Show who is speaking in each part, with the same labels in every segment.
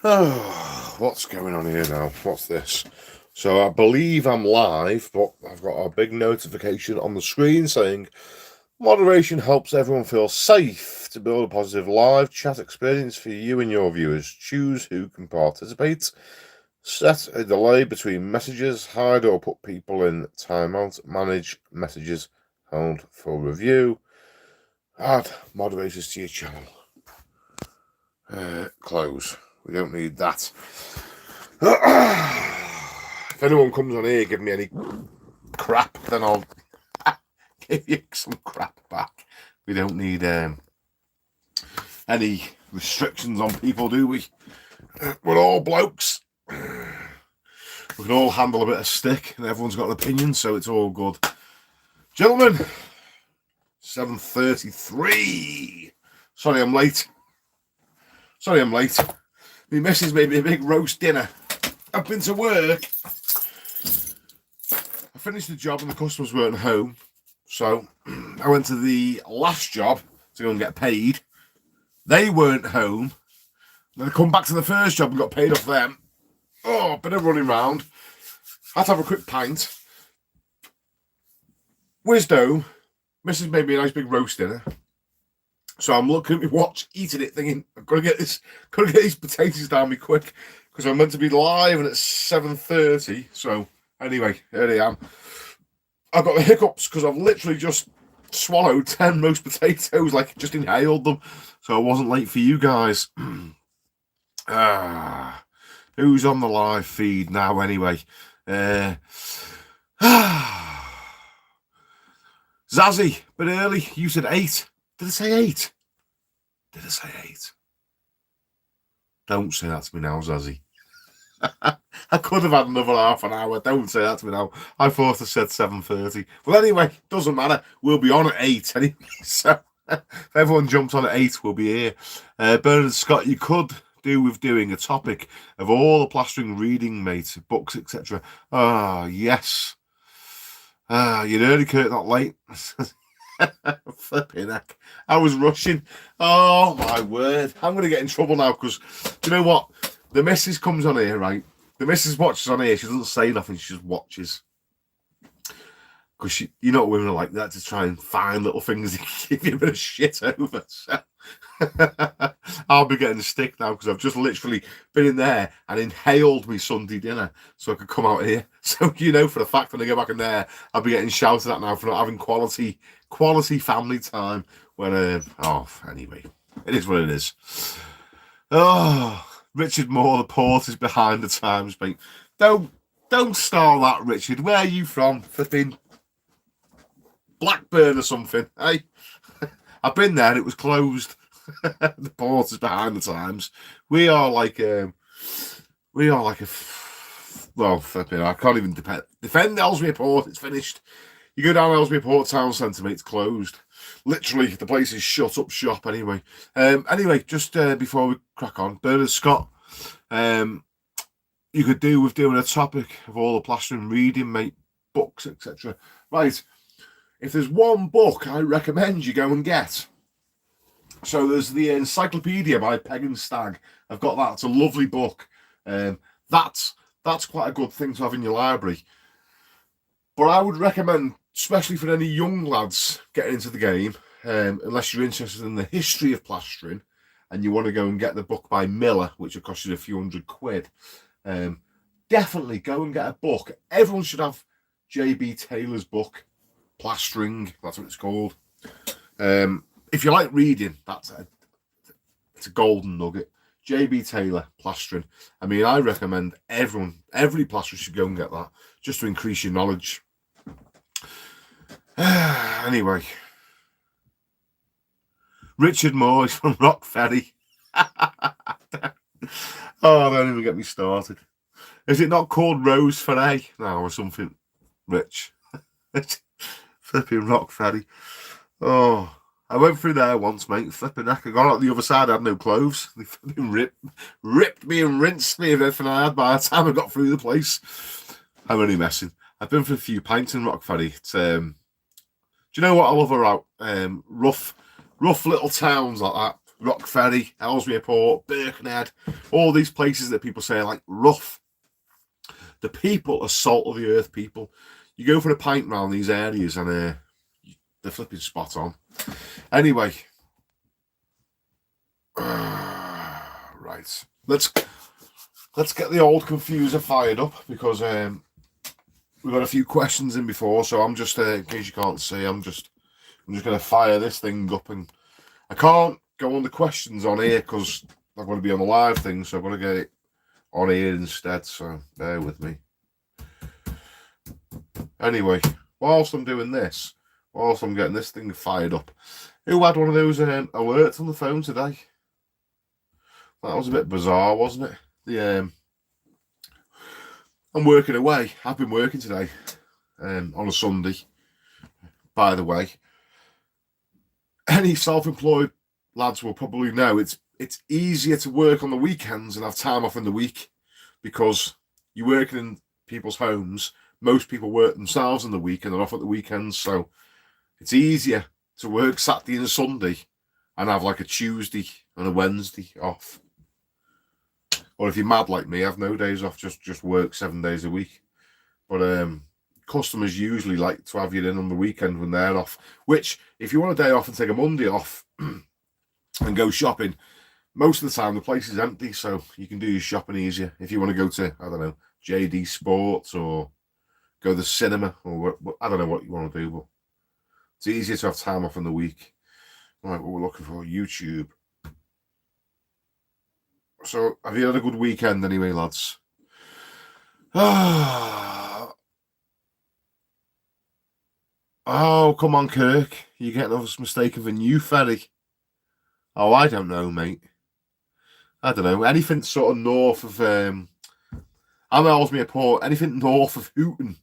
Speaker 1: Oh, what's going on here now? What's this? So I believe I'm live, but I've got a big notification on the screen saying moderation helps everyone feel safe to build a positive live chat experience for you and your viewers. Choose who can participate. Set a delay between messages. Hide or put people in timeout. Manage messages held for review. Add moderators to your channel. Close. We don't need that. If anyone comes on here giving me any crap, then I'll give you some crap back. We don't need any restrictions on people, do we? We're all blokes. We can all handle a bit of stick, and everyone's got an opinion, so it's all good. Gentlemen, 7:33. Sorry I'm late. My missus made me a big roast dinner. I've been to work. I finished the job and the customers weren't home. So I went to the last job to go and get paid. They weren't home. Then I come back to the first job and got paid off them. Oh, bit of running round. Had to have a quick pint. Whizzed home. Mrs. made me a nice big roast dinner. So I'm looking at my watch, eating it, thinking, I've got to get these potatoes down me quick, because I'm meant to be live and it's 7:30. So anyway, here I am. I've got the hiccups because I've literally just swallowed 10 roast potatoes, like just inhaled them. So I wasn't late for you guys. Who's on the live feed now anyway? Zazzy, but early, you said 8. Did I say 8? Did I say 8? Don't say that to me now, Zazzy. I could have had another half an hour. Don't say that to me now. I thought I said 7:30. Well, anyway, doesn't matter. We'll be on at 8 anyway. So if everyone jumps on at 8, we'll be here. Bernard Scott, you could do with doing a topic of all the plastering reading, mate, books, etc. Ah, yes. You're early, Kurt, not late. Flipping heck. I was rushing. Oh my word. I'm going to get in trouble now because, do you know what? The missus comes on here, right? The missus watches on here. She doesn't say nothing. She just watches. Because you know what women are like that, to try and find little things to give you a bit of shit over. So I'll be getting a stick now because I've just literally been in there and inhaled me Sunday dinner so I could come out here. So you know for a fact when I go back in there, I'll be getting shouted at now for not having quality family time. When anyway, it is what it is. Oh, Richard Moore, the port is behind the times, mate. Don't start that, Richard. Where are you from? Flipping Blackburn or something, hey? I've been there and it was closed. The port is behind the times. We are like a well, flipping, I can't even defend Ellesmere Port. It's finished. You go down Ellesmere Port town centre, mate, it's closed. Literally, the place is shut up shop anyway. Anyway, just before we crack on, Bernard Scott, you could do with doing a topic of all the plastering reading, mate, books, etc. Right. If there's one book I recommend you go and get. So there's the Encyclopedia by Peg and Stagg. I've got that. It's a lovely book. That's quite a good thing to have in your library. But I would recommend, especially for any young lads getting into the game, unless you're interested in the history of plastering and you want to go and get the book by Miller, which will cost you a few £100, definitely go and get a book. Everyone should have J.B. Taylor's book, Plastering, that's what it's called. If you like reading, it's a golden nugget. J.B. Taylor, Plastering. I mean, I recommend every plasterer should go and get that, just to increase your knowledge. Anyway, Richard Moore is from Rock Ferry. Oh, don't even get me started. Is it not called Rose Ferry now or something, Rich? Flipping Rock Ferry. Oh, I went through there once, mate. Flipping heck. I got out the other side. I had no clothes. They flipping ripped me and rinsed me of everything I had by the time I got through the place. I'm only messing. I've been for a few pints in Rock Ferry. It's, do you know what I love about rough little towns like that? Rock Ferry, Ellesmere Port, Birkenhead, all these places that people say are like rough. The people are salt of the earth people. You go for a pint round these areas and they're flipping spot on. Anyway, right, let's get the old confuser fired up, because we've got a few questions in before. So I'm just in case you can't see, I'm just going to fire this thing up, and I can't go on the questions on here because I'm going to be on the live thing, so I'm going to get it on here instead. So bear with me. Anyway, whilst I'm doing this, whilst I'm getting this thing fired up, who had one of those alerts on the phone today? That was a bit bizarre, wasn't it? I'm working away. I've been working today on a Sunday, by the way. Any self-employed lads will probably know it's easier to work on the weekends and have time off in the week, because you're working in people's homes. Most people work themselves in the week and they're off at the weekends, so it's easier to work Saturday and Sunday and have like a Tuesday and a Wednesday off. Or if you're mad like me, have no days off, just work 7 days a week. But customers usually like to have you in on the weekend when they're off, which if you want a day off and take a Monday off and go shopping, most of the time the place is empty, so you can do your shopping easier. If you want to go to, I don't know, JD Sports or go to the cinema, or I don't know what you want to do, but it's easier to have time off in the week. Right, what we're looking for, YouTube. So, have you had a good weekend anyway, lads? Oh, come on, Kirk. You're getting us mistake of a new ferry. Oh, I don't know, mate. I don't know. Anything sort of north of I'm Ellesmere Port. Anything north of Hooton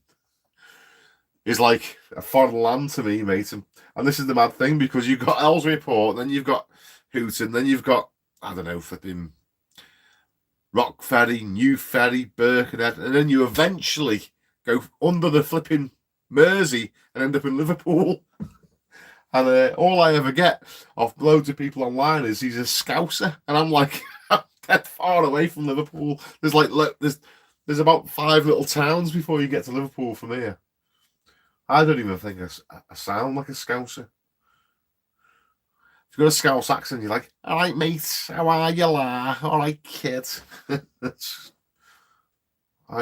Speaker 1: is like a foreign land to me, mate. And this is the mad thing, because you've got Ellesmere Port, then you've got Hooton, then you've got, I don't know, flipping Rock Ferry, New Ferry, Birkenhead, and then you eventually go under the flipping Mersey and end up in Liverpool. And all I ever get off loads of people online is he's a Scouser, and I'm like, I'm dead far away from Liverpool. There's about 5 little towns before you get to Liverpool from here. I don't even think I sound like a Scouser. If you've got a Scouse accent, you're like, all right, mate, how are you, la? All right, kid. I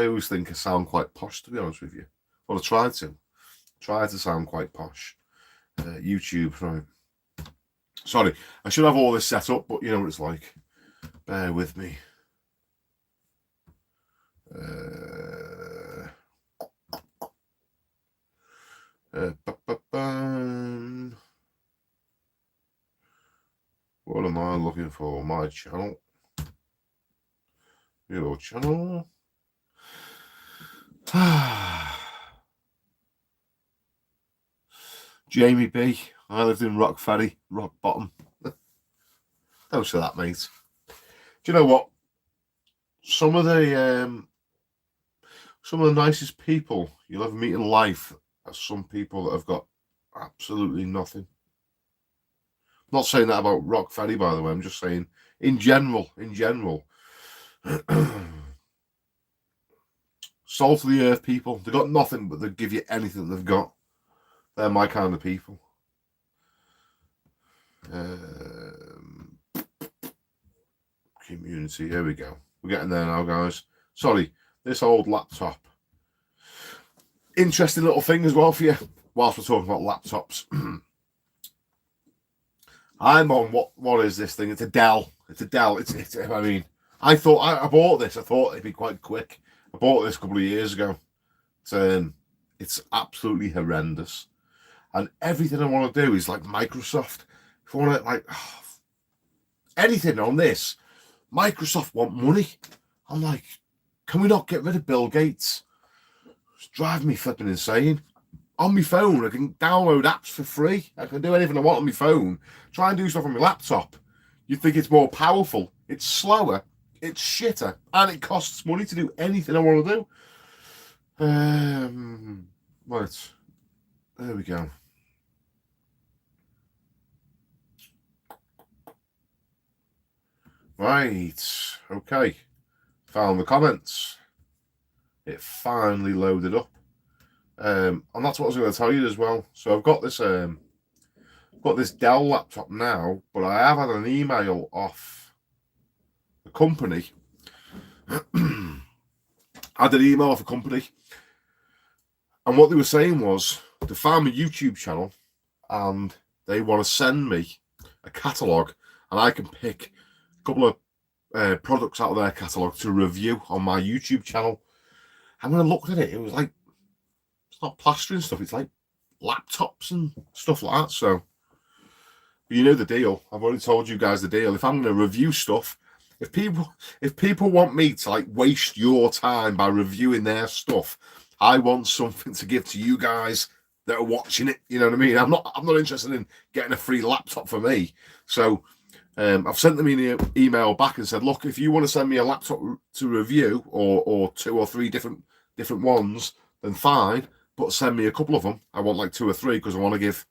Speaker 1: always think I sound quite posh, to be honest with you. Well, I try to sound quite posh. YouTube, right. Sorry, I should have all this set up, but you know what it's like. Bear with me. What am I looking for? My channel. Your channel. Jamie B. I lived in Rock Ferry, Rock Bottom. Don't say that, mate. Do you know what? Some of the nicest people you'll ever meet in life are some people that have got absolutely nothing. I'm not saying that about Rock Ferry, by the way. I'm just saying in general. Salt of the earth people. They've got nothing, but they give you anything they've got. They're my kind of people. Community. Here we go. We're getting there now, guys. Sorry, this old laptop. Interesting little thing as well for you, whilst we're talking about laptops. I'm on what is this thing? It's a Dell. It's a Dell. It's I mean, I bought this. I thought it'd be quite quick. I bought this a couple of years ago. It's absolutely horrendous. And everything I want to do is like Microsoft. If I want to anything on this, Microsoft want money. I'm like, can we not get rid of Bill Gates? It's driving me flipping insane. On my phone, I can download apps for free. I can do anything I want on my phone. Try and do stuff on my laptop. You think it's more powerful. It's slower. It's shitter. And it costs money to do anything I want to do. Right. There we go. Right, okay. Found the comments. It finally loaded up. And that's what I was going to tell you as well. So I've got this Dell laptop now, but I have had an email off the company. I had an email off a company, and what they were saying was they found my YouTube channel and they want to send me a catalogue, and I can pick a couple of products out of their catalogue to review on my YouTube channel. And when I looked at it, it was like, it's not plastering stuff, it's like laptops and stuff like that. So you know the deal. I've already told you guys the deal. If I'm going to review stuff, if people want me to like waste your time by reviewing their stuff, I want something to give to you guys that are watching it. You know what I mean? I'm not interested in getting a free laptop for me. So I've sent them an email back and said, look, if you want to send me a laptop to review, or 2 or 3 different ones, then fine. But send me a couple of them. I want like 2 or 3 because I want to give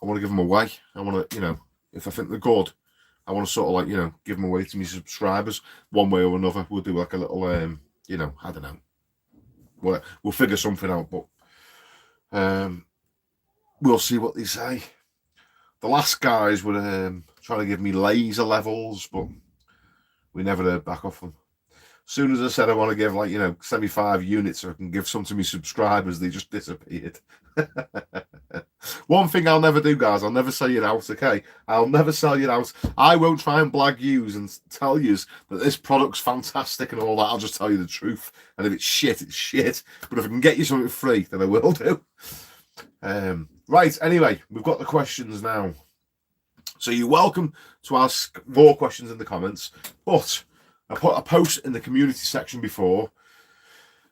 Speaker 1: them away. I want to, you know, if I think they're good, I want to sort of like, you know, give them away to my subscribers one way or another. We'll do like a little, you know, I don't know. We'll figure something out, but we'll see what they say. The last guys were trying to give me laser levels, but we never heard back off them. As soon as I said I want to give, like, you know, 75 units so I can give some to my subscribers, they just disappeared. One thing I'll never do, guys, I'll never sell you out, okay? I'll never sell you out. I won't try and blag yous and tell yous that this product's fantastic and all that. I'll just tell you the truth. And if it's shit, it's shit. But if I can get you something free, then I will do. Right, anyway, we've got the questions now. So you're welcome to ask more questions in the comments. But I put a post in the community section before.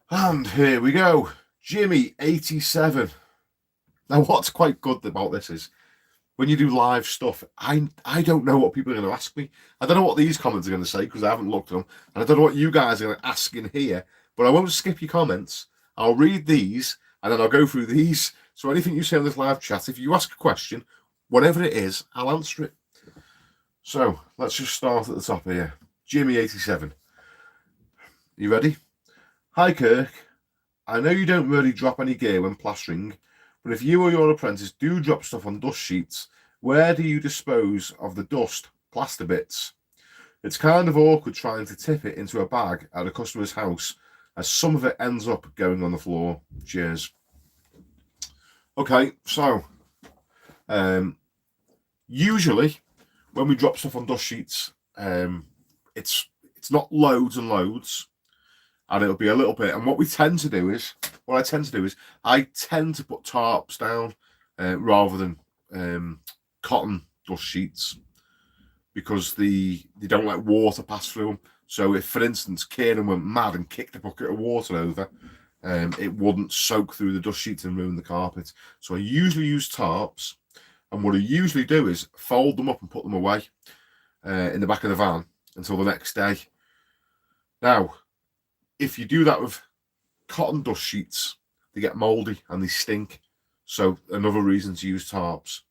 Speaker 1: And here we go. Jimmy87. Now, what's quite good about this is when you do live stuff, I don't know what people are going to ask me. I don't know what these comments are going to say because I haven't looked at them. And I don't know what you guys are going to ask in here. But I won't skip your comments. I'll read these and then I'll go through these. So anything you say on this live chat, if you ask a question, whatever it is, I'll answer it. So let's just start at the top here. Jimmy87. You ready? Hi, Kirk. I know you don't really drop any gear when plastering, but if you or your apprentice do drop stuff on dust sheets, where do you dispose of the dust plaster bits? It's kind of awkward trying to tip it into a bag at a customer's house, as some of it ends up going on the floor. Cheers. Okay, so usually when we drop stuff on dust sheets, it's not loads and loads, and it'll be a little bit. And what I tend to do is I tend to put tarps down rather than cotton dust sheets, because they don't let water pass through them. So if, for instance, Kieran went mad and kicked a bucket of water over, it wouldn't soak through the dust sheets and ruin the carpet. So I usually use tarps, and what I usually do is fold them up and put them away in the back of the van until the next day. Now, if you do that with cotton dust sheets, they get mouldy and they stink. So another reason to use tarps.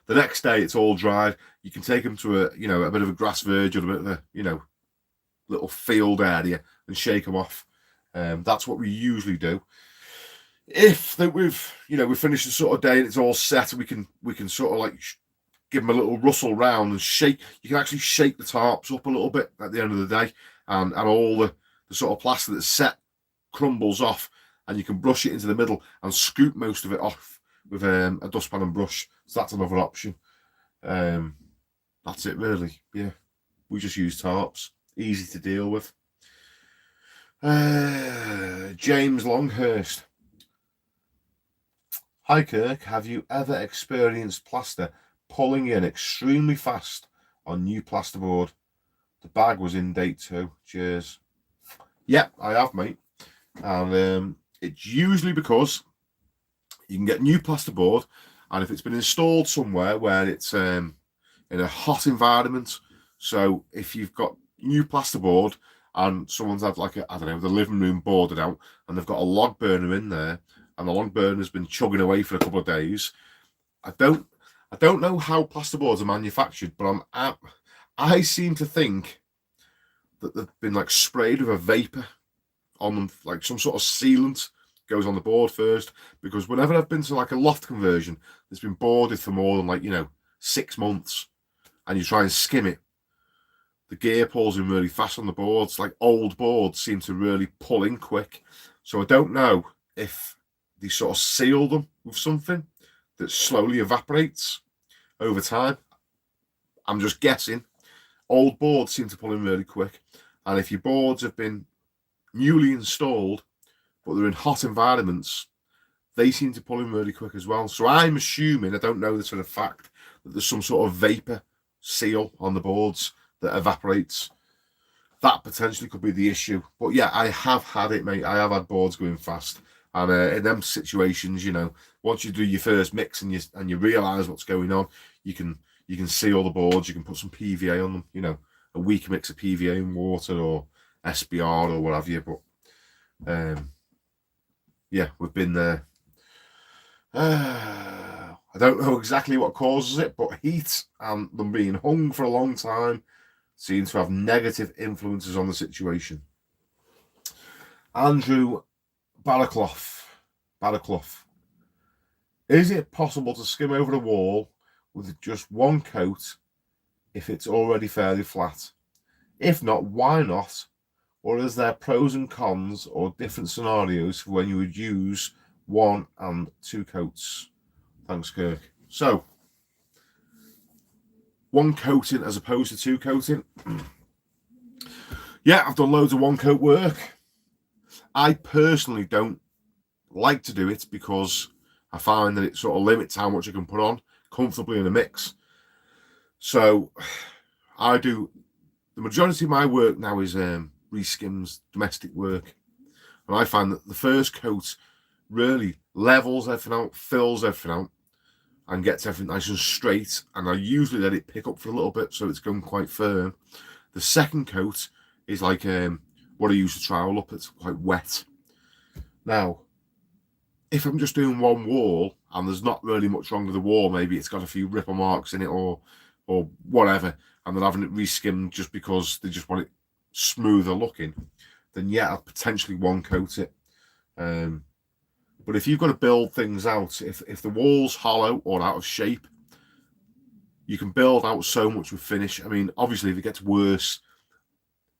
Speaker 1: The next day it's all dried. You can take them to a bit of a grass verge or a bit of a, little field area and shake them off. That's what we usually do. If we've finished the sort of day and it's all set, we can sort of like give them a little rustle round and shake. You can actually shake the tarps up a little bit at the end of the day, and all the sort of plaster that's set crumbles off, and you can brush it into the middle and scoop most of it off with a dustpan and brush. So that's another option. That's it really. Yeah, we just use tarps. Easy to deal with. James Longhurst. Hi Kirk, have you ever experienced plaster pulling in extremely fast on new plasterboard? The bag was in date too. Cheers. Yep, I have, mate. And it's usually because you can get new plasterboard, and if it's been installed somewhere where it's in a hot environment, so if you've got new plasterboard and someone's had like the living room boarded out and they've got a log burner in there and the log burner's been chugging away for a couple of days, I don't know how plasterboards are manufactured, but I seem to think that they've been like sprayed with a vapor on them, like some sort of sealant goes on the board first. Because whenever I've been to like a loft conversion that's been boarded for more than like 6 months, and you try and skim it, the gear pulls in really fast on the boards. Like old boards seem to really pull in quick. So I don't know if they sort of seal them with something that slowly evaporates over time. I'm just guessing. Old boards seem to pull in really quick. And if your boards have been newly installed, but they're in hot environments, they seem to pull in really quick as well. So I'm assuming, I don't know this for a fact, that there's some sort of vapor seal on the boards that evaporates. That potentially could be the issue. But yeah, I have had it, mate. I have had boards going fast. And in them situations, once you do your first mix and you realise what's going on, you can seal the boards. You can put some PVA on them, a weak mix of PVA and water or SBR or what have you. But yeah, we've been there. I don't know exactly what causes it, but heat and them being hung for a long time seems to have negative influences on the situation. Andrew Baraclough. Is it possible to skim over the wall with just one coat if it's already fairly flat? If not, why not? Or is there pros and cons or different scenarios for when you would use 1 and 2 coats? Thanks, Kirk. So, 1 coating as opposed to 2 coating. Yeah, I've done loads of 1 coat work. I personally don't like to do it because I find that it sort of limits how much I can put on comfortably in a mix. So I do, the majority of my work now is reskims, domestic work. And I find that the first coat really levels everything out, fills everything out, and gets everything nice and straight. And I usually let it pick up for a little bit so it's going quite firm. The second coat is like what I use to trowel up. It's quite wet. Now, if I'm just doing 1 wall and there's not really much wrong with the wall, maybe it's got a few ripple marks in it or whatever, and they're having it reskimmed just because they just want it smoother looking, then yeah, I'll potentially 1 coat it. But if you've got to build things out, if the wall's hollow or out of shape, you can build out so much with finish. I mean, obviously, if it gets worse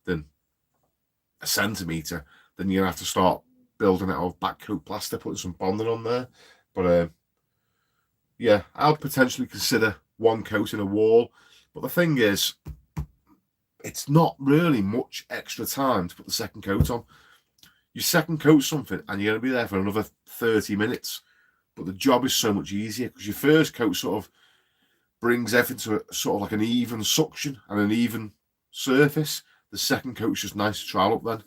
Speaker 1: than a centimetre, then you're going to have to start building it out of back coat plaster, putting some bonding on there. But yeah, I'd potentially consider 1 coat in a wall. But the thing is, it's not really much extra time to put the second coat on. You second coat something and you're going to be there for another 30 minutes. But the job is so much easier because your first coat sort of brings everything to a, sort of like an even suction and an even surface. The second coat's just nice to trowel up then.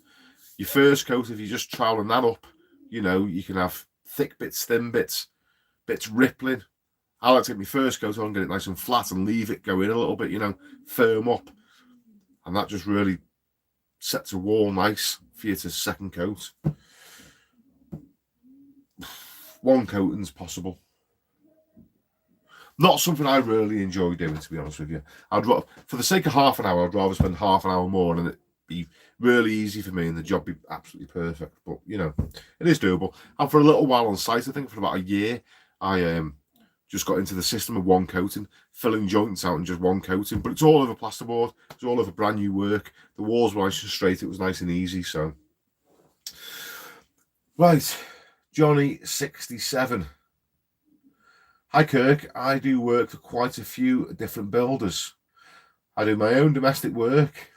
Speaker 1: Your first coat, if you're just troweling that up, you can have thick bits, thin bits, bits rippling. I like to get my first coat on, get it nice and flat and leave it go in a little bit, firm up. And that just really sets a wall nice for you to second coat. 1 coating's possible. Not something I really enjoy doing, to be honest with you. For the sake of half an hour, I'd rather spend half an hour more and it'd be really easy for me and the job be absolutely perfect. But, it is doable. And for a little while on site, I think for about a year, I just got into the system of 1 coating, filling joints out and just 1 coating. But it's all over plasterboard. It's all over brand new work. The walls were nice and straight. It was nice and easy. So, right, Johnny 67. Hi Kirk, I do work for quite a few different builders. I do my own domestic work.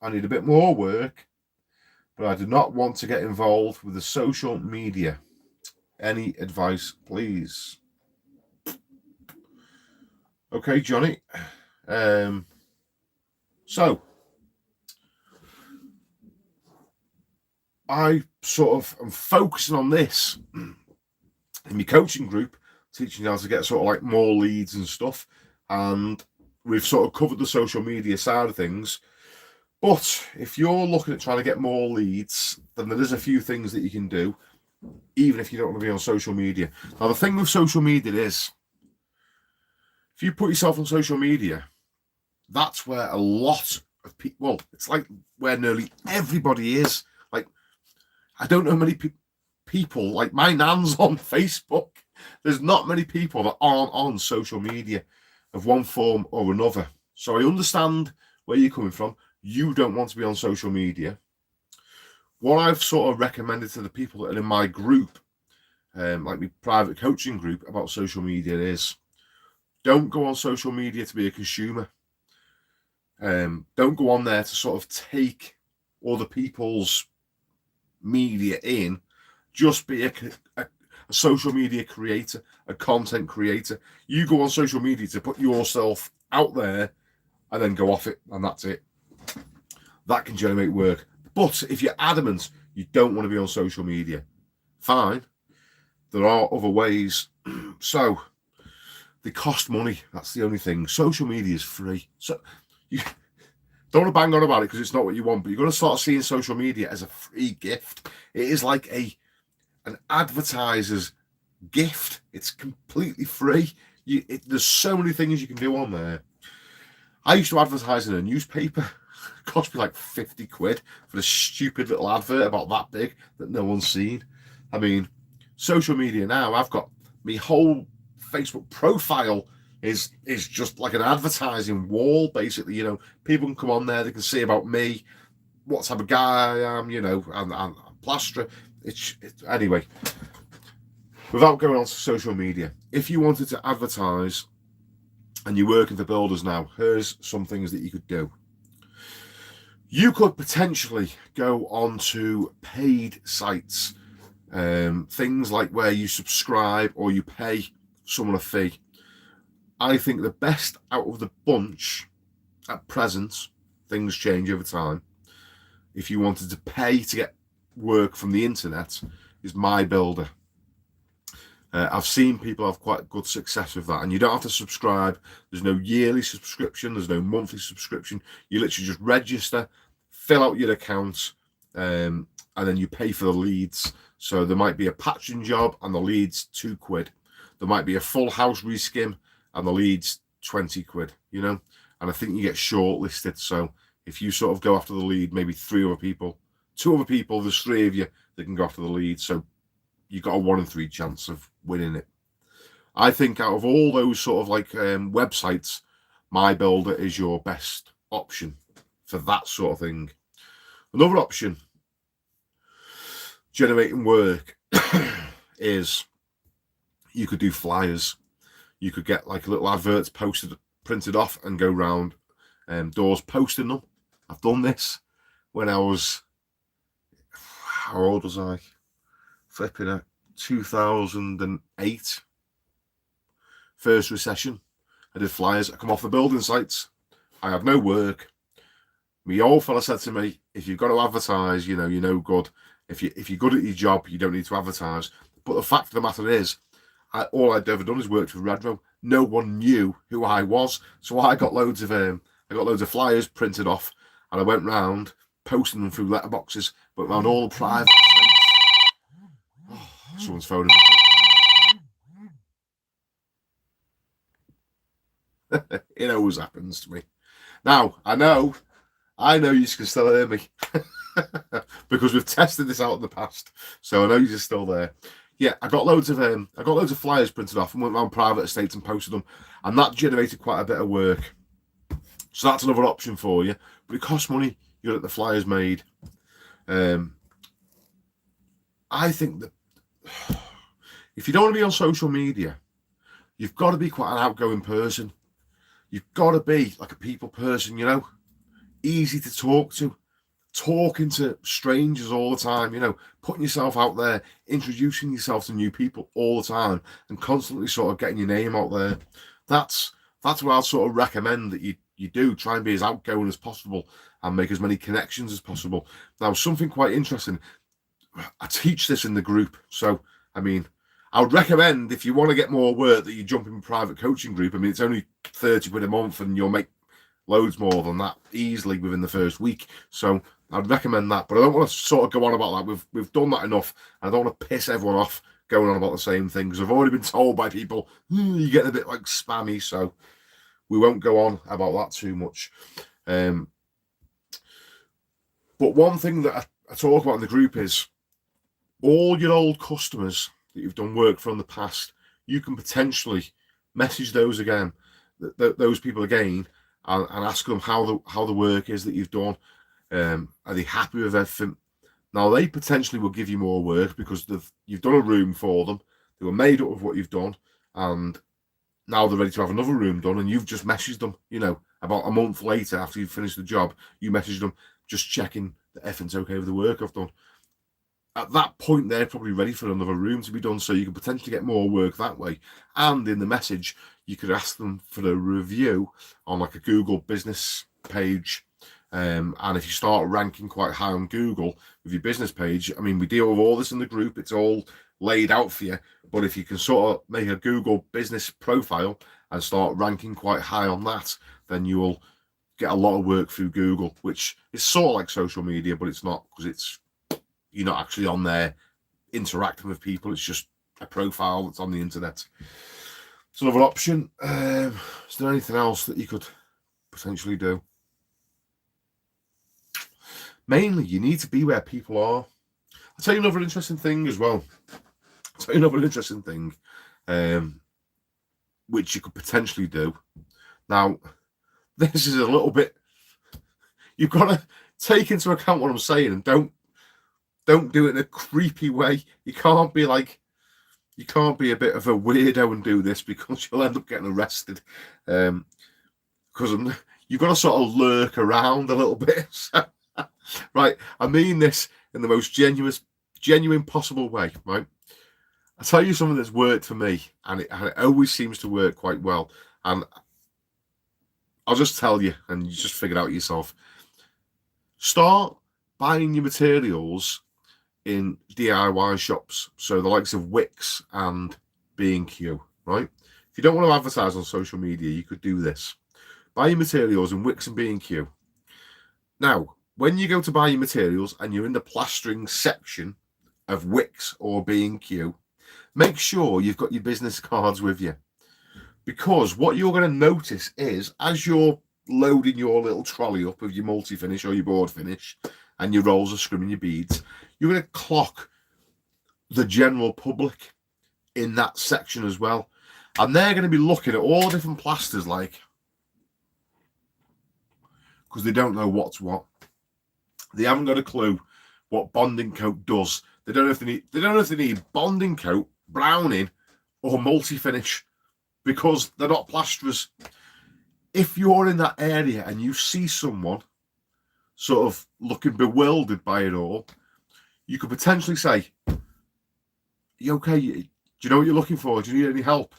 Speaker 1: I need a bit more work, but I do not want to get involved with the social media. Any advice, please? Okay, Johnny. So I sort of am focusing on this in my coaching group, teaching you how to get sort of like more leads and stuff. And we've sort of covered the social media side of things. But if you're looking at trying to get more leads, then there is a few things that you can do, even if you don't want to be on social media. Now, the thing with social media is, if you put yourself on social media, that's where a lot of people, well, it's like where nearly everybody is. Like, I don't know many people, like my nan's on Facebook. There's not many people that aren't on social media of one form or another. So I understand where you're coming from. You don't want to be on social media. What I've sort of recommended to the people that are in my group, like my private coaching group about social media, is don't go on social media to be a consumer. Don't go on there to sort of take other people's media in. Just be a social media creator, a content creator. You go on social media to put yourself out there and then go off it, and that's it. That can generate work. But if you're adamant you don't want to be on social media, fine. There are other ways. So they cost money. That's the only thing. Social media is free. So you don't want to bang on about it because it's not what you want, but you're going to start seeing social media as a free gift. It is like an advertiser's gift. It's completely free. There's so many things you can do on there. I used to advertise in a newspaper. It cost me like 50 quid for a stupid little advert about that big that no one's seen. I mean, social media now, I've got my whole Facebook profile is just like an advertising wall, basically. You know, people can come on there, they can see about me, what type of guy I am, you know, and plasterer. Anyway, without going on to social media, if you wanted to advertise and you're working for builders now, here's some things that you could do. You could potentially go on to paid sites, things like where you subscribe or you pay someone a fee. I think the best out of the bunch at present, things change over time, if you wanted to pay to get work from the internet, is MyBuilder. I've seen people have quite good success with that, and you don't have to subscribe. There's no yearly subscription, there's no monthly subscription. You literally just register, fill out your account, and then you pay for the leads. So there might be a patching job and the leads £2. There might be a full house reskim and the leads 20 quid, you know. And I think you get shortlisted. So if you sort of go after the lead, maybe 3 other people, 2 other people, there's 3 of you that can go after the lead. So you've got a 1 in 3 chance of winning it. I think out of all those sort of like websites, MyBuilder is your best option for that sort of thing. Another option, generating work, is you could do flyers. You could get like little adverts printed off and go round doors posting them. I've done this when I was, how old was I? Flipping at 2008, first recession. I did flyers. I come off the building sites. I have no work. My old fella said to me, if you've got to advertise, you know, you're no good. If you're good at your job, you don't need to advertise. But the fact of the matter is, all I'd ever done is worked with Redrow. No one knew who I was, so I got loads of flyers printed off, and I went round posting them through letterboxes, went round all the private estates. Oh, someone's phoning me. It always happens to me. Now I know you can still hear me because we've tested this out in the past, so I know you're still there. Yeah, I got loads of flyers printed off and went around private estates and posted them, and that generated quite a bit of work. So that's another option for you, but it costs money. You get the flyers made. I think that if you don't want to be on social media, you've got to be quite an outgoing person. You've got to be like a people person, you know, easy to talk to. Talking to strangers all the time, you know, putting yourself out there, introducing yourself to new people all the time, and constantly sort of getting your name out there. That's what I'll sort of recommend that you do. Try and be as outgoing as possible and make as many connections as possible. Now, something quite interesting, I teach this in the group. So, I mean, I would recommend if you want to get more work that you jump in a private coaching group. I mean, it's only 30 quid a month and you'll make loads more than that easily within the first week. So I'd recommend that, but I don't want to sort of go on about that. We've done that enough. I don't want to piss everyone off going on about the same thing because I've already been told by people you're getting a bit like spammy. So we won't go on about that too much. But one thing that I talk about in the group is all your old customers that you've done work for in the past, you can potentially message those again, those people again, and ask them how the work is that you've done. Are they happy with everything? Now, they potentially will give you more work because you've done a room for them. They were made up of what you've done, and now they're ready to have another room done, and you've just messaged them, about a month later after you've finished the job, you messaged them, just checking that everything's okay with the work I've done. At that point, they're probably ready for another room to be done, so you can potentially get more work that way. And in the message, you could ask them for a review on like a Google business page. And if you start ranking quite high on Google with your business page, I mean, we deal with all this in the group. It's all laid out for you. But if you can sort of make a Google business profile and start ranking quite high on that, then you will get a lot of work through Google, which is sort of like social media, but it's not, because you're not actually on there interacting with people. It's just a profile that's on the internet. It's another option. Is there anything else that you could potentially do? Mainly, you need to be where people are. I'll tell you another interesting thing as well. Which you could potentially do. Now, this is a little bit, you've got to take into account what I'm saying, and don't do it in a creepy way. You can't be a bit of a weirdo and do this, because you'll end up getting arrested. Because you've got to sort of lurk around a little bit. Right, I mean this in the most genuine possible way, right? I'll tell you something that's worked for me, and it always seems to work quite well. And I'll just tell you, and you just figure it out yourself. Start buying your materials in DIY shops, so the likes of Wix and B&Q, right? If you don't want to advertise on social media, you could do this. Buy your materials in Wix and B&Q. Now, when you go to buy your materials and you're in the plastering section of Wix or B&Q, make sure you've got your business cards with you. Because what you're going to notice is, as you're loading your little trolley up with your multi-finish or your board finish and your rolls of scrim and your beads, you're going to clock the general public in that section as well. And they're going to be looking at all different plasters, because they don't know what's what. They haven't got a clue what bonding coat does. They don't know if they need bonding coat, browning, or multi-finish, because they're not plasterers. If you're in that area and you see someone sort of looking bewildered by it all, you could potentially say, "You okay? Do you know what you're looking for? Do you need any help?"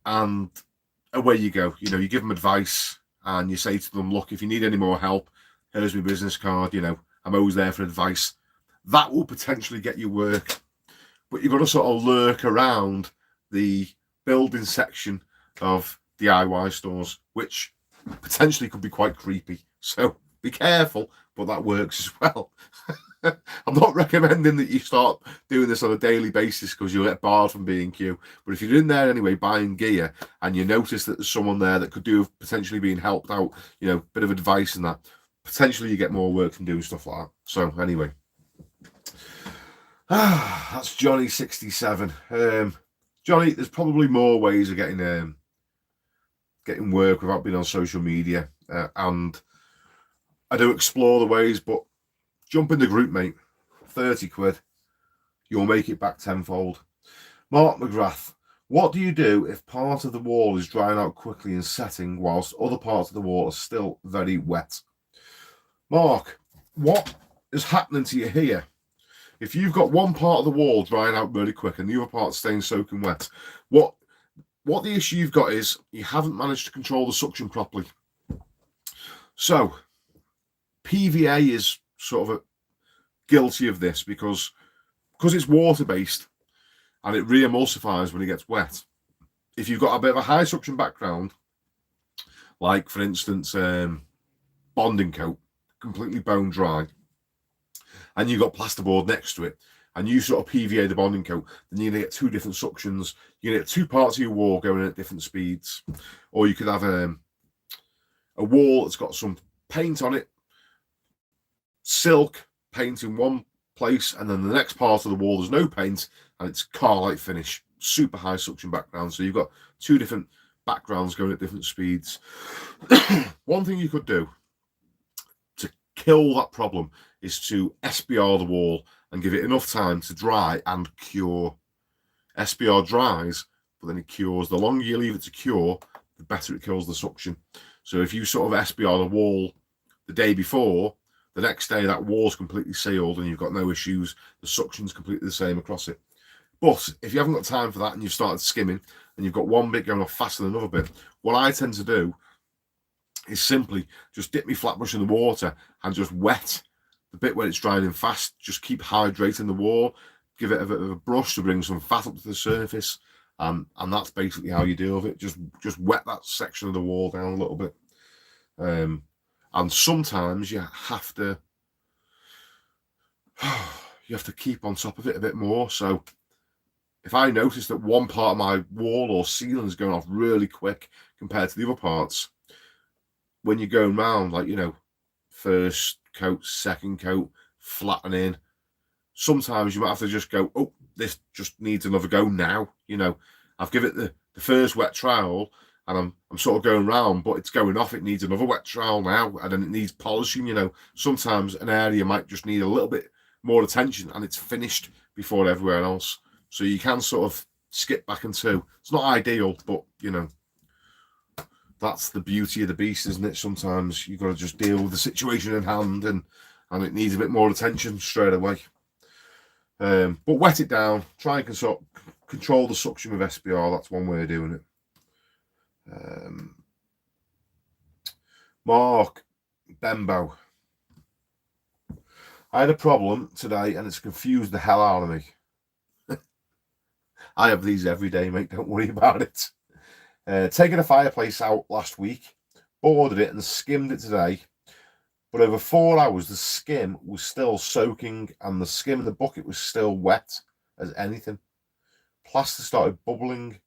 Speaker 1: And away you go. You give them advice, and you say to them, "Look, if you need any more help, here's my business card. I'm always there for advice." That will potentially get you work. But you've got to sort of lurk around the building section of DIY stores, which potentially could be quite creepy. So be careful, but that works as well. I'm not recommending that you start doing this on a daily basis, because you'll get barred from B&Q. But if you're in there anyway buying gear and you notice that there's someone there that could do with potentially being helped out, bit of advice and that, potentially you get more work from doing stuff like that. So anyway, that's Johnny 67. Johnny, there's probably more ways of getting work without being on social media, and I do explore the ways, but jump in the group, mate. 30 quid. You'll make it back tenfold. Mark McGrath, what do you do if part of the wall is drying out quickly and setting whilst other parts of the wall are still very wet? Mark, what is happening to you here? If you've got one part of the wall drying out really quick and the other part staying soaking wet, what the issue you've got is you haven't managed to control the suction properly. So PVA is sort of guilty of this, because it's water-based and it re-emulsifies when it gets wet. If you've got a bit of a high suction background, like for instance bonding coat, completely bone dry, and you've got plasterboard next to it, and you sort of PVA the bonding coat, then you're going to get two different suctions. You're going to get two parts of your wall going at different speeds. Or you could have a wall that's got some paint on it, silk paint in one place, and then the next part of the wall there's no paint and it's Carlite finish, super high suction background. So you've got two different backgrounds going at different speeds. One thing you could do to kill that problem is to SBR the wall and give it enough time to dry and cure. SBR dries, but then it cures. The longer you leave it to cure, the better it kills the suction. So if you sort of SBR the wall the day before, the next day that wall's completely sealed and you've got no issues. The suction's completely the same across it. But if you haven't got time for that and you've started skimming and you've got one bit going off faster than another bit, what I tend to do is simply just dip my flat brush in the water and just wet the bit where it's drying fast. Just keep hydrating the wall, give it a bit of a brush to bring some fat up to the surface, and that's basically how you deal with it. Just wet that section of the wall down a little bit. And sometimes you have to keep on top of it a bit more. So if I notice that one part of my wall or ceiling is going off really quick compared to the other parts, when you're going round, like, you know, first coat, second coat, flattening, sometimes you might have to just go, oh, this just needs another go now. You know, I've given it the first wet trowel and I'm sort of going round, but it's going off. It needs another wet trowel now, and then it needs polishing. You know, sometimes an area might just need a little bit more attention and it's finished before everywhere else. So you can sort of skip back and two. It's not ideal, but, you know, that's the beauty of the beast, isn't it? Sometimes you've got to just deal with the situation in hand, and it needs a bit more attention straight away. But wet it down. Try and control the suction with SBR. That's one way of doing it. Mark Bembo. I had a problem today and it's confused the hell out of me. I have these every day, mate. Don't worry about it. Taking a fireplace out last week, boarded it and skimmed it today. But over 4 hours, the skim was still soaking and the skim in the bucket was still wet as anything. Plaster started bubbling.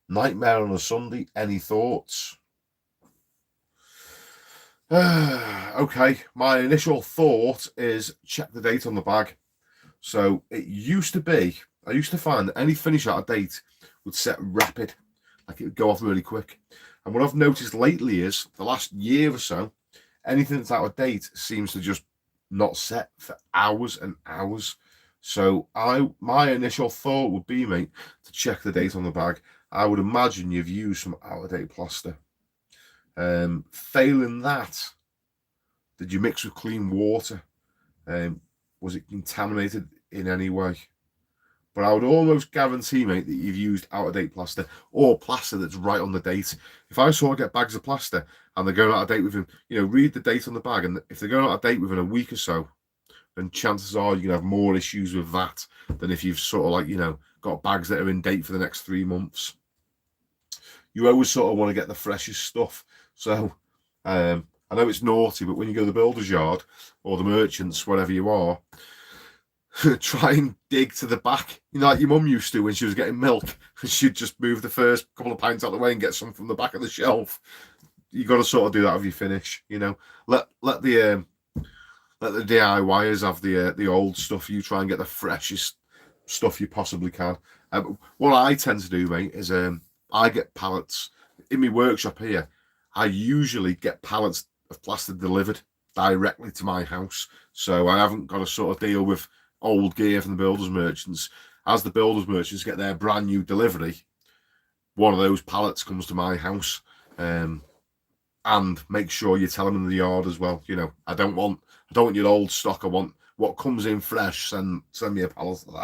Speaker 1: Nightmare on a Sunday. Any thoughts? Okay, my initial thought is check the date on the bag. So it used to be, I used to find that any finish out of date would set rapid, like it would go off really quick. And what I've noticed lately is the last year or so, anything that's out of date seems to just not set for hours and hours. So my initial thought would be, mate, to check the date on the bag. I would imagine you've used some out-of-date plaster. Failing that, did you mix with clean water? Was it contaminated in any way? But I would almost guarantee, mate, that you've used out-of-date plaster or plaster that's right on the date. If I saw get bags of plaster and they're going out of date within, you know, read the date on the bag, and if they're going out of date within a week or so, then chances are you're going to have more issues with that than if you've sort of, like, you know, got bags that are in date for the next 3 months. You always sort of want to get the freshest stuff. So I know it's naughty, but when you go to the builder's yard or the merchants, wherever you are, try and dig to the back, you know, like your mum used to when she was getting milk. She'd just move the first couple of pints out of the way and get some from the back of the shelf. You got to sort of do that with your finish, you know. Let the DIYers have the old stuff. You try and get the freshest stuff you possibly can. What I tend to do, mate, is I get pallets in my workshop here. I usually get pallets of plaster delivered directly to my house, so I haven't got to sort of deal with old gear from the builders merchants. As the builders merchants get their brand new delivery, one of those pallets comes to my house, and make sure you tell them in the yard as well. You know, I don't want your old stock. I want what comes in fresh. Send me a pallet of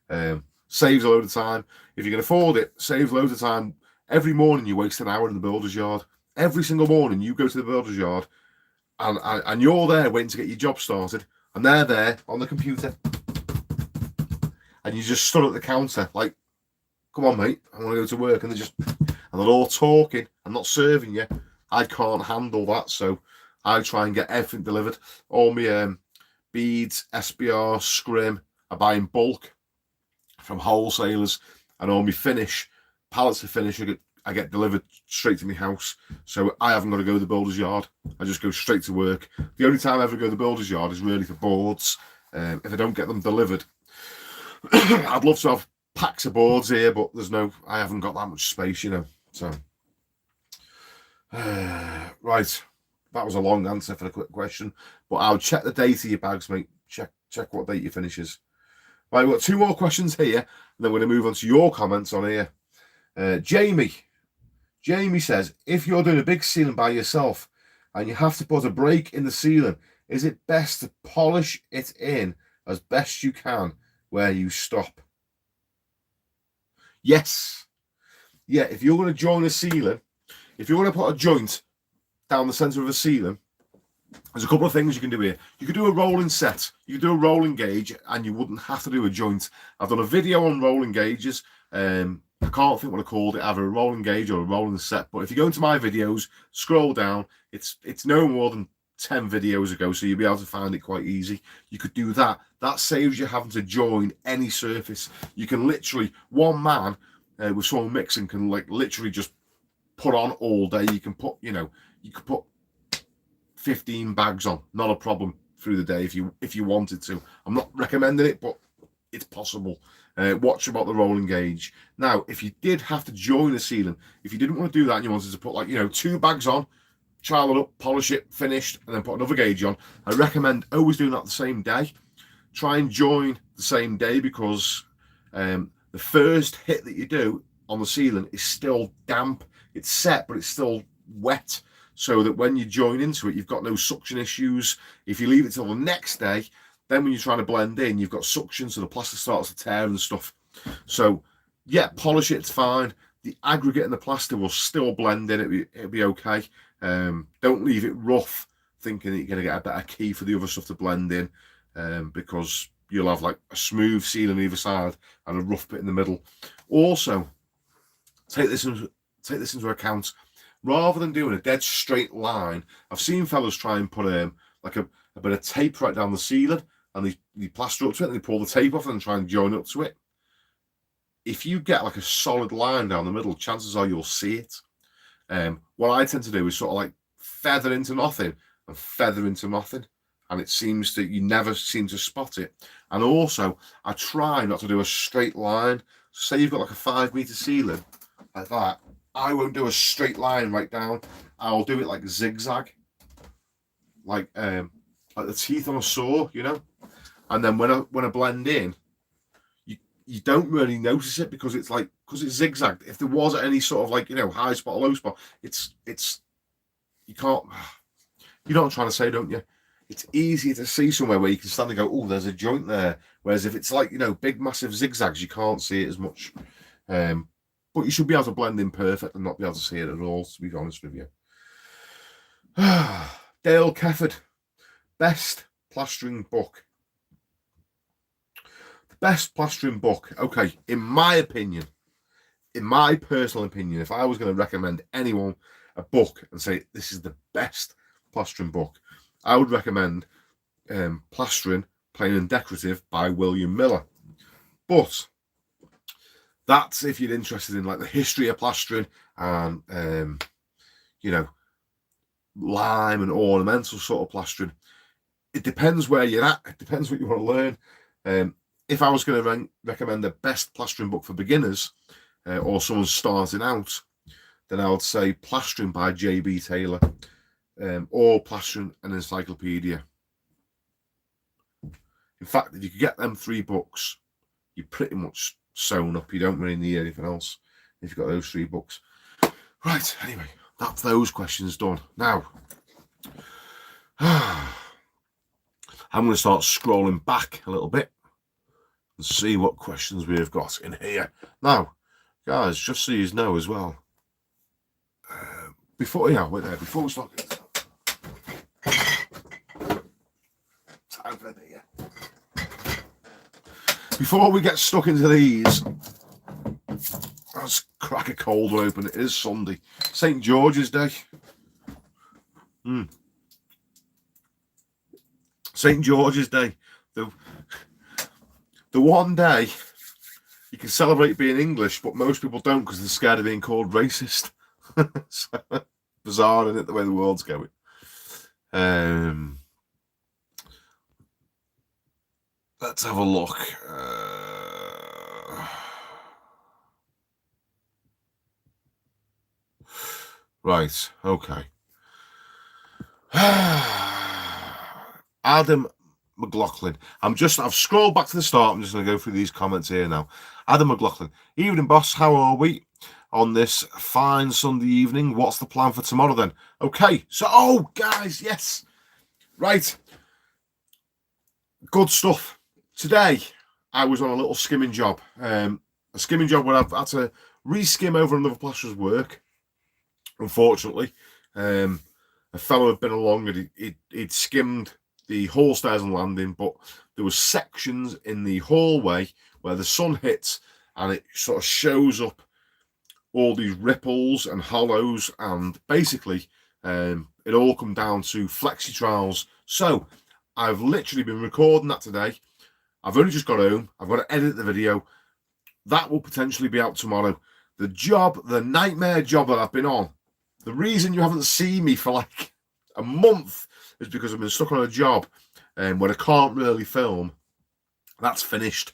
Speaker 1: that. Saves a load of time. If you can afford it, saves loads of time. Every morning you waste an hour in the builder's yard. Every single morning you go to the builder's yard and you're there waiting to get your job started, and they're there on the computer. And you just stood at the counter like, come on, mate, I want to go to work. And they're all talking and not serving you. I can't handle that. So I try and get everything delivered. All my beads, SBR, scrim, I buy in bulk from wholesalers, and all my pallets of finish I get delivered straight to my house, so I haven't got to go to the builder's yard. I just go straight to work. The only time I ever go to the builder's yard is really for boards. If I don't get them delivered, I'd love to have packs of boards here, but I haven't got that much space, you know. So, right, that was a long answer for a quick question, but I'll check the date of your bags, mate. Check what date your finishes. Right, we've got 2 more questions here, and then we're going to move on to your comments on here. Jamie says, if you're doing a big ceiling by yourself and you have to put a break in the ceiling, is it best to polish it in as best you can where you stop? Yes. Yeah, if you're going to join a ceiling, if you're going to put a joint down the centre of a ceiling, there's a couple of things you can do here. You could do a rolling set, you could do a rolling gauge, and you wouldn't have to do a joint. I've done a video on rolling gauges. I can't think what I called it, either a rolling gauge or a rolling set. But if you go into my videos, scroll down, it's no more than 10 videos ago, so you'll be able to find it quite easy. You could do that. That saves you having to join any surface. You can literally, one man with someone mixing can like literally just put on all day. You can put, you could put 15 bags on, not a problem, through the day if you wanted to. I'm not recommending it, but it's possible. Watch about the rolling gauge. Now, if you did have to join a ceiling, if you didn't want to do that and you wanted to put 2 bags on, trial it up, polish it, finished, and then put another gauge on, I recommend always doing that the same day. Try and join the same day, because the first hit that you do on the ceiling is still damp. It's set, but it's still wet, so that when you join into it, you've got no suction issues. If you leave it till the next day, then when you're trying to blend in, you've got suction, so the plaster starts to tear and stuff. So, yeah, polish it, it's fine. The aggregate and the plaster will still blend in, it'll be okay. Don't leave it rough, thinking that you're going to get a better key for the other stuff to blend in, because you'll have like a smooth ceiling either side and a rough bit in the middle. Also, take this into account. Rather than doing a dead straight line, I've seen fellas try and put like a bit of tape right down the ceiling, and they plaster up to it, and they pull the tape off and try and join up to it. If you get like a solid line down the middle, chances are you'll see it. What I tend to do is sort of like feather into nothing and feather into nothing, and it seems that you never seem to spot it. And also, I try not to do a straight line. Say you've got like a 5-meter ceiling like that, I won't do a straight line right down. I'll do it like zigzag, like the teeth on a saw, And then when I blend in, you don't really notice it, because it's zigzagged. If there was any sort of like high spot or low spot, it's you can't. You know what I'm trying to say, don't you? It's easier to see somewhere where you can stand and go, oh, there's a joint there. Whereas if it's like big massive zigzags, you can't see it as much. But you should be able to blend in perfect and not be able to see it at all, to be honest with you. Dale Kefford, best plastering book. The best plastering book, okay, in my opinion, in my personal opinion, if I was going to recommend anyone a book and say this is the best plastering book, I would recommend Plastering, Plain and Decorative by William Miller. But that's if you're interested in like the history of plastering and lime and ornamental sort of plastering. It depends where you're at. It depends what you want to learn. If I was going to recommend the best plastering book for beginners or someone starting out, then I would say Plastering by J.B. Taylor or Plastering, an Encyclopedia. In fact, if you could get them 3 books, you're pretty much sewn up. You don't really need anything else if you've got those 3 books. Right, anyway, that's those questions done. Now, I'm going to start scrolling back a little bit and see what questions we've got in here. Now, guys, just so you know as well, before we start, time for a beer. Before we get stuck into these, let's crack a cold one open. It is Sunday, St. George's Day. St. George's Day. The one day you can celebrate being English, but most people don't because they're scared of being called racist. So, bizarre, isn't it, the way the world's going? Let's have a look. Right, okay. Adam McLaughlin. I've scrolled back to the start. I'm just going to go through these comments here now. Adam McLaughlin. Evening, boss. How are we on this fine Sunday evening? What's the plan for tomorrow then? Okay, so, guys, yes. Right. Good stuff. Today, I was on a little skimming job. A skimming job where I've had to re-skim over another plasterer's work. Unfortunately, a fellow had been along and he'd skimmed the hall stairs and landing, but there was sections in the hallway where the sun hits and it sort of shows up all these ripples and hollows, and basically it all come down to flexi trowels. So I've literally been recording that today. I've only just got home. I've got to edit the video. That will potentially be out tomorrow. The nightmare job that I've been on, the reason you haven't seen me for like a month is because I've been stuck on a job where I can't really film. That's finished.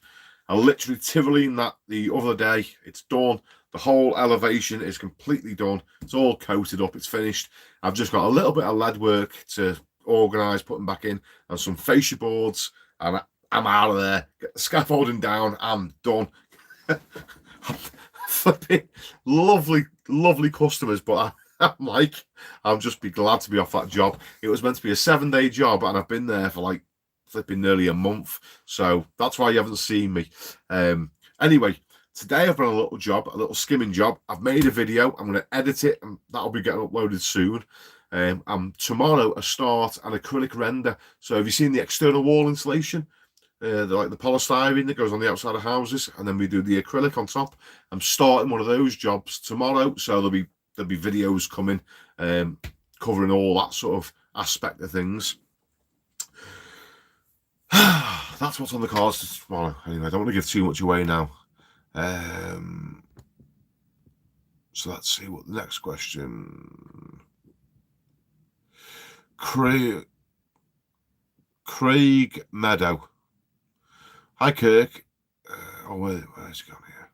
Speaker 1: I literally Tivolined that the other day. It's done. The whole elevation is completely done. It's all coated up. It's finished. I've just got a little bit of lead work to organise, putting back in, and some fascia boards, and I'm out of there. Get the scaffolding down. I'm done. Flipping lovely customers, but I'm just be glad to be off that job. It was meant to be a 7-day job, and I've been there for like flipping nearly a month. So that's why you haven't seen me. Anyway, today I've done a little skimming job. I've made a video. I'm going to edit it, and that'll be getting uploaded soon. Tomorrow a start an acrylic render. So have you seen the external wall insulation? Like the polystyrene that goes on the outside of houses, and then we do the acrylic on top. I'm starting one of those jobs tomorrow, so there'll be videos coming covering all that sort of aspect of things. That's what's on the cards tomorrow. Anyway, I don't want to give too much away now. So let's see what the next question. Craig Meadow. Hi, Kirk. Where's he gone here?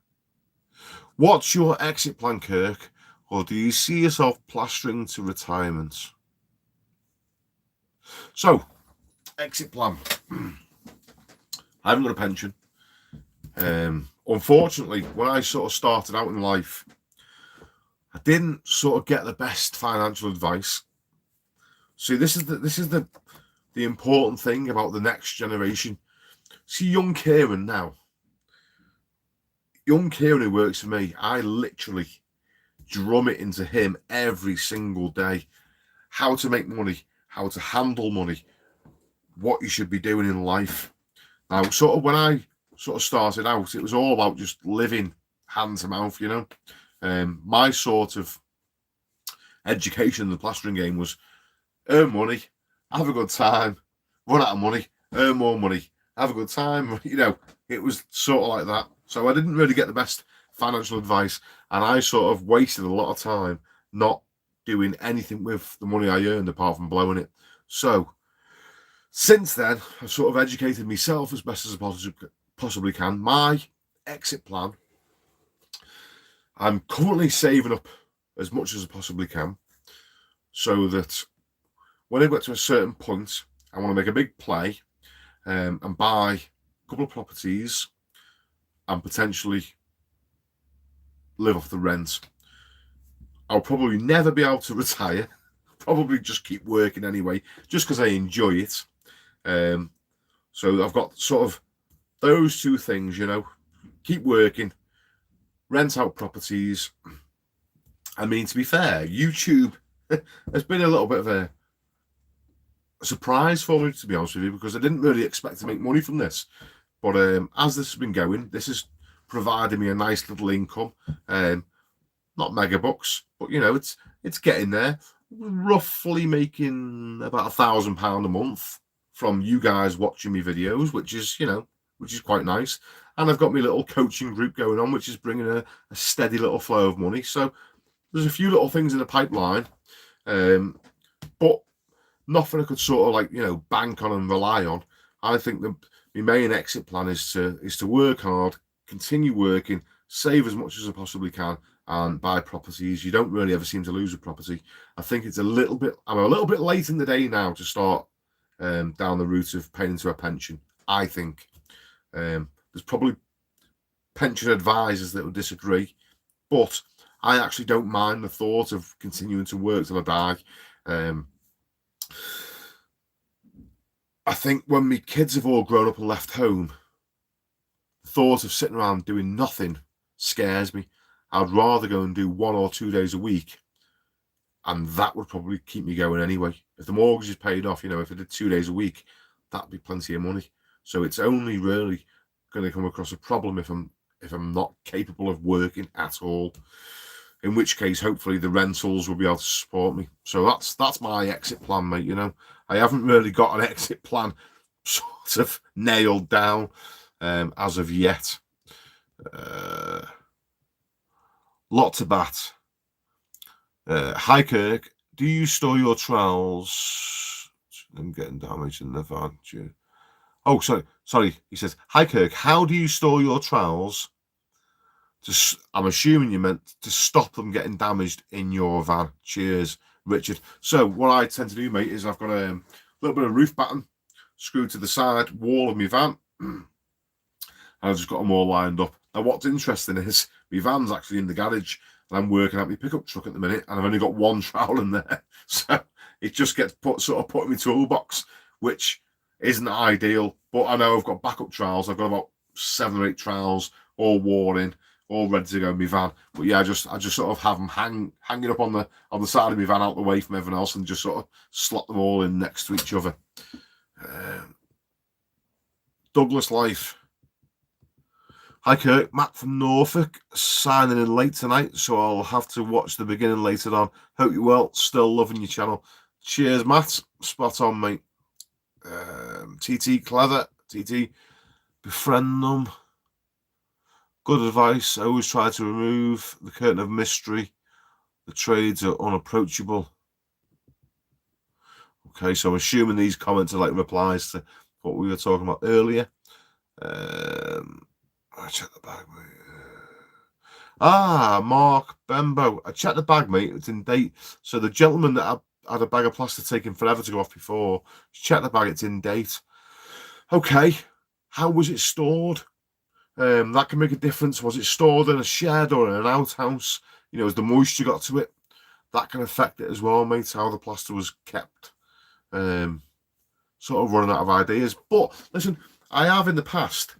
Speaker 1: What's your exit plan, Kirk? Or do you see yourself plastering to retirement? So, exit plan. I haven't got a pension. Unfortunately, when I sort of started out in life, I didn't sort of get the best financial advice. See, this is the important thing about the next generation. See, young Kieran now. Young Kieran who works for me, I literally drum it into him every single day. How to make money, how to handle money, what you should be doing in life. Now, sort of when I sort of started out, it was all about just living hand to mouth, you know. My sort of education in the plastering game was earn money, have a good time, run out of money, earn more money, have a good time. You know, it was sort of like that. So I didn't really get the best financial advice, and I sort of wasted a lot of time not doing anything with the money I earned apart from blowing it. So since then, I've sort of educated myself as best as I possibly can. My exit plan, I'm currently saving up as much as I possibly can so that when I get to a certain point, I want to make a big play and buy a couple of properties and potentially live off the rent. I'll probably never be able to retire. Probably just keep working anyway, just because I enjoy it. So I've got sort of those two things, you know, keep working, rent out properties. I mean, to be fair, YouTube has been a little bit of a surprise for me, to be honest with you, because I didn't really expect to make money from this. But as this has been going, this is providing me a nice little income. Not mega bucks, but you know, it's getting there. Roughly making about £1,000 a month from you guys watching me videos, which is, you know, which is quite nice. And I've got my little coaching group going on, which is bringing a steady little flow of money. So there's a few little things in the pipeline, but nothing I could sort of like, bank on and rely on. I think that my main exit plan is to work hard, continue working, save as much as I possibly can, and buy properties. You don't really ever seem to lose a property. I think I'm a little bit late in the day now to start down the route of paying into a pension. I think there's probably pension advisors that will disagree, but I actually don't mind the thought of continuing to work till I die. I think when my kids have all grown up and left home, the thought of sitting around doing nothing scares me. I'd rather go and do 1 or 2 days a week, and that would probably keep me going anyway. If the mortgage is paid off, if I did 2 days a week, that'd be plenty of money. So it's only really going to come across a problem if I'm not capable of working at all. In which case, hopefully, the rentals will be able to support me. So that's my exit plan, mate. I haven't really got an exit plan sort of nailed down as of yet. Lot to bat. Hi, Kirk. Do you store your trowels? I'm getting damaged in the van. Oh, sorry. He says, hi, Kirk. How do you store your trowels? I'm assuming you meant to stop them getting damaged in your van. Cheers, Richard. So what I tend to do, mate, is I've got a little bit of roof batten screwed to the side wall of my van. And I've just got them all lined up. Now, what's interesting is my van's actually in the garage, and I'm working at my pickup truck at the minute, and I've only got one trowel in there. So it just gets put in my toolbox, which isn't ideal. But I know I've got backup trowels. I've got about 7 or 8 trowels all worn in, all ready to go in my van. But yeah, I just sort of have them hanging up on the side of my van out the way from everyone else, and just sort of slot them all in next to each other. Douglas Life. Hi Kirk, Matt from Norfolk, signing in late tonight, so I'll have to watch the beginning later on. Hope you're well, still loving your channel. Cheers, Matt. Spot on, mate. TT Clever, TT, befriend them. Good advice. I always try to remove the curtain of mystery. The trades are unapproachable. Okay, so I'm assuming these comments are like replies to what we were talking about earlier. I checked the bag, mate. Mark Bembo. I checked the bag, mate. It's in date. So the gentleman that had a bag of plaster taking forever to go off before, check the bag. It's in date. Okay. How was it stored? That can make a difference. Was it stored in a shed or in an outhouse? As the moisture got to it, that can affect it as well, mate. How the plaster was kept. Sort of running out of ideas. But listen, I have in the past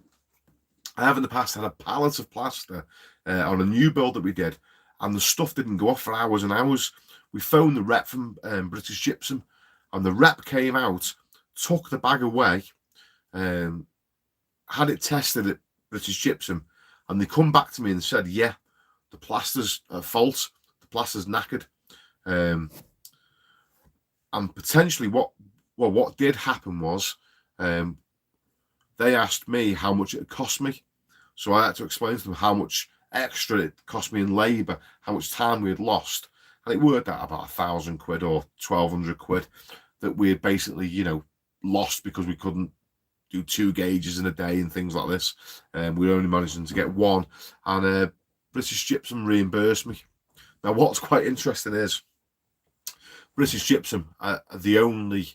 Speaker 1: had a pallet of plaster on a new build that we did, and the stuff didn't go off for hours and hours. We phoned the rep from British Gypsum, and the rep came out, took the bag away, had it tested at British Gypsum, and they come back to me and said, yeah, the plaster's at fault, the plaster's knackered. And potentially what did happen was they asked me how much it cost me. So I had to explain to them how much extra it cost me in labour, how much time we had lost. And it worked out about £1,000 or 1,200 quid that we had basically, lost because we couldn't do 2 gauges in a day and things like this. We were only managing to get 1. And British Gypsum reimbursed me. Now, what's quite interesting is British Gypsum are the only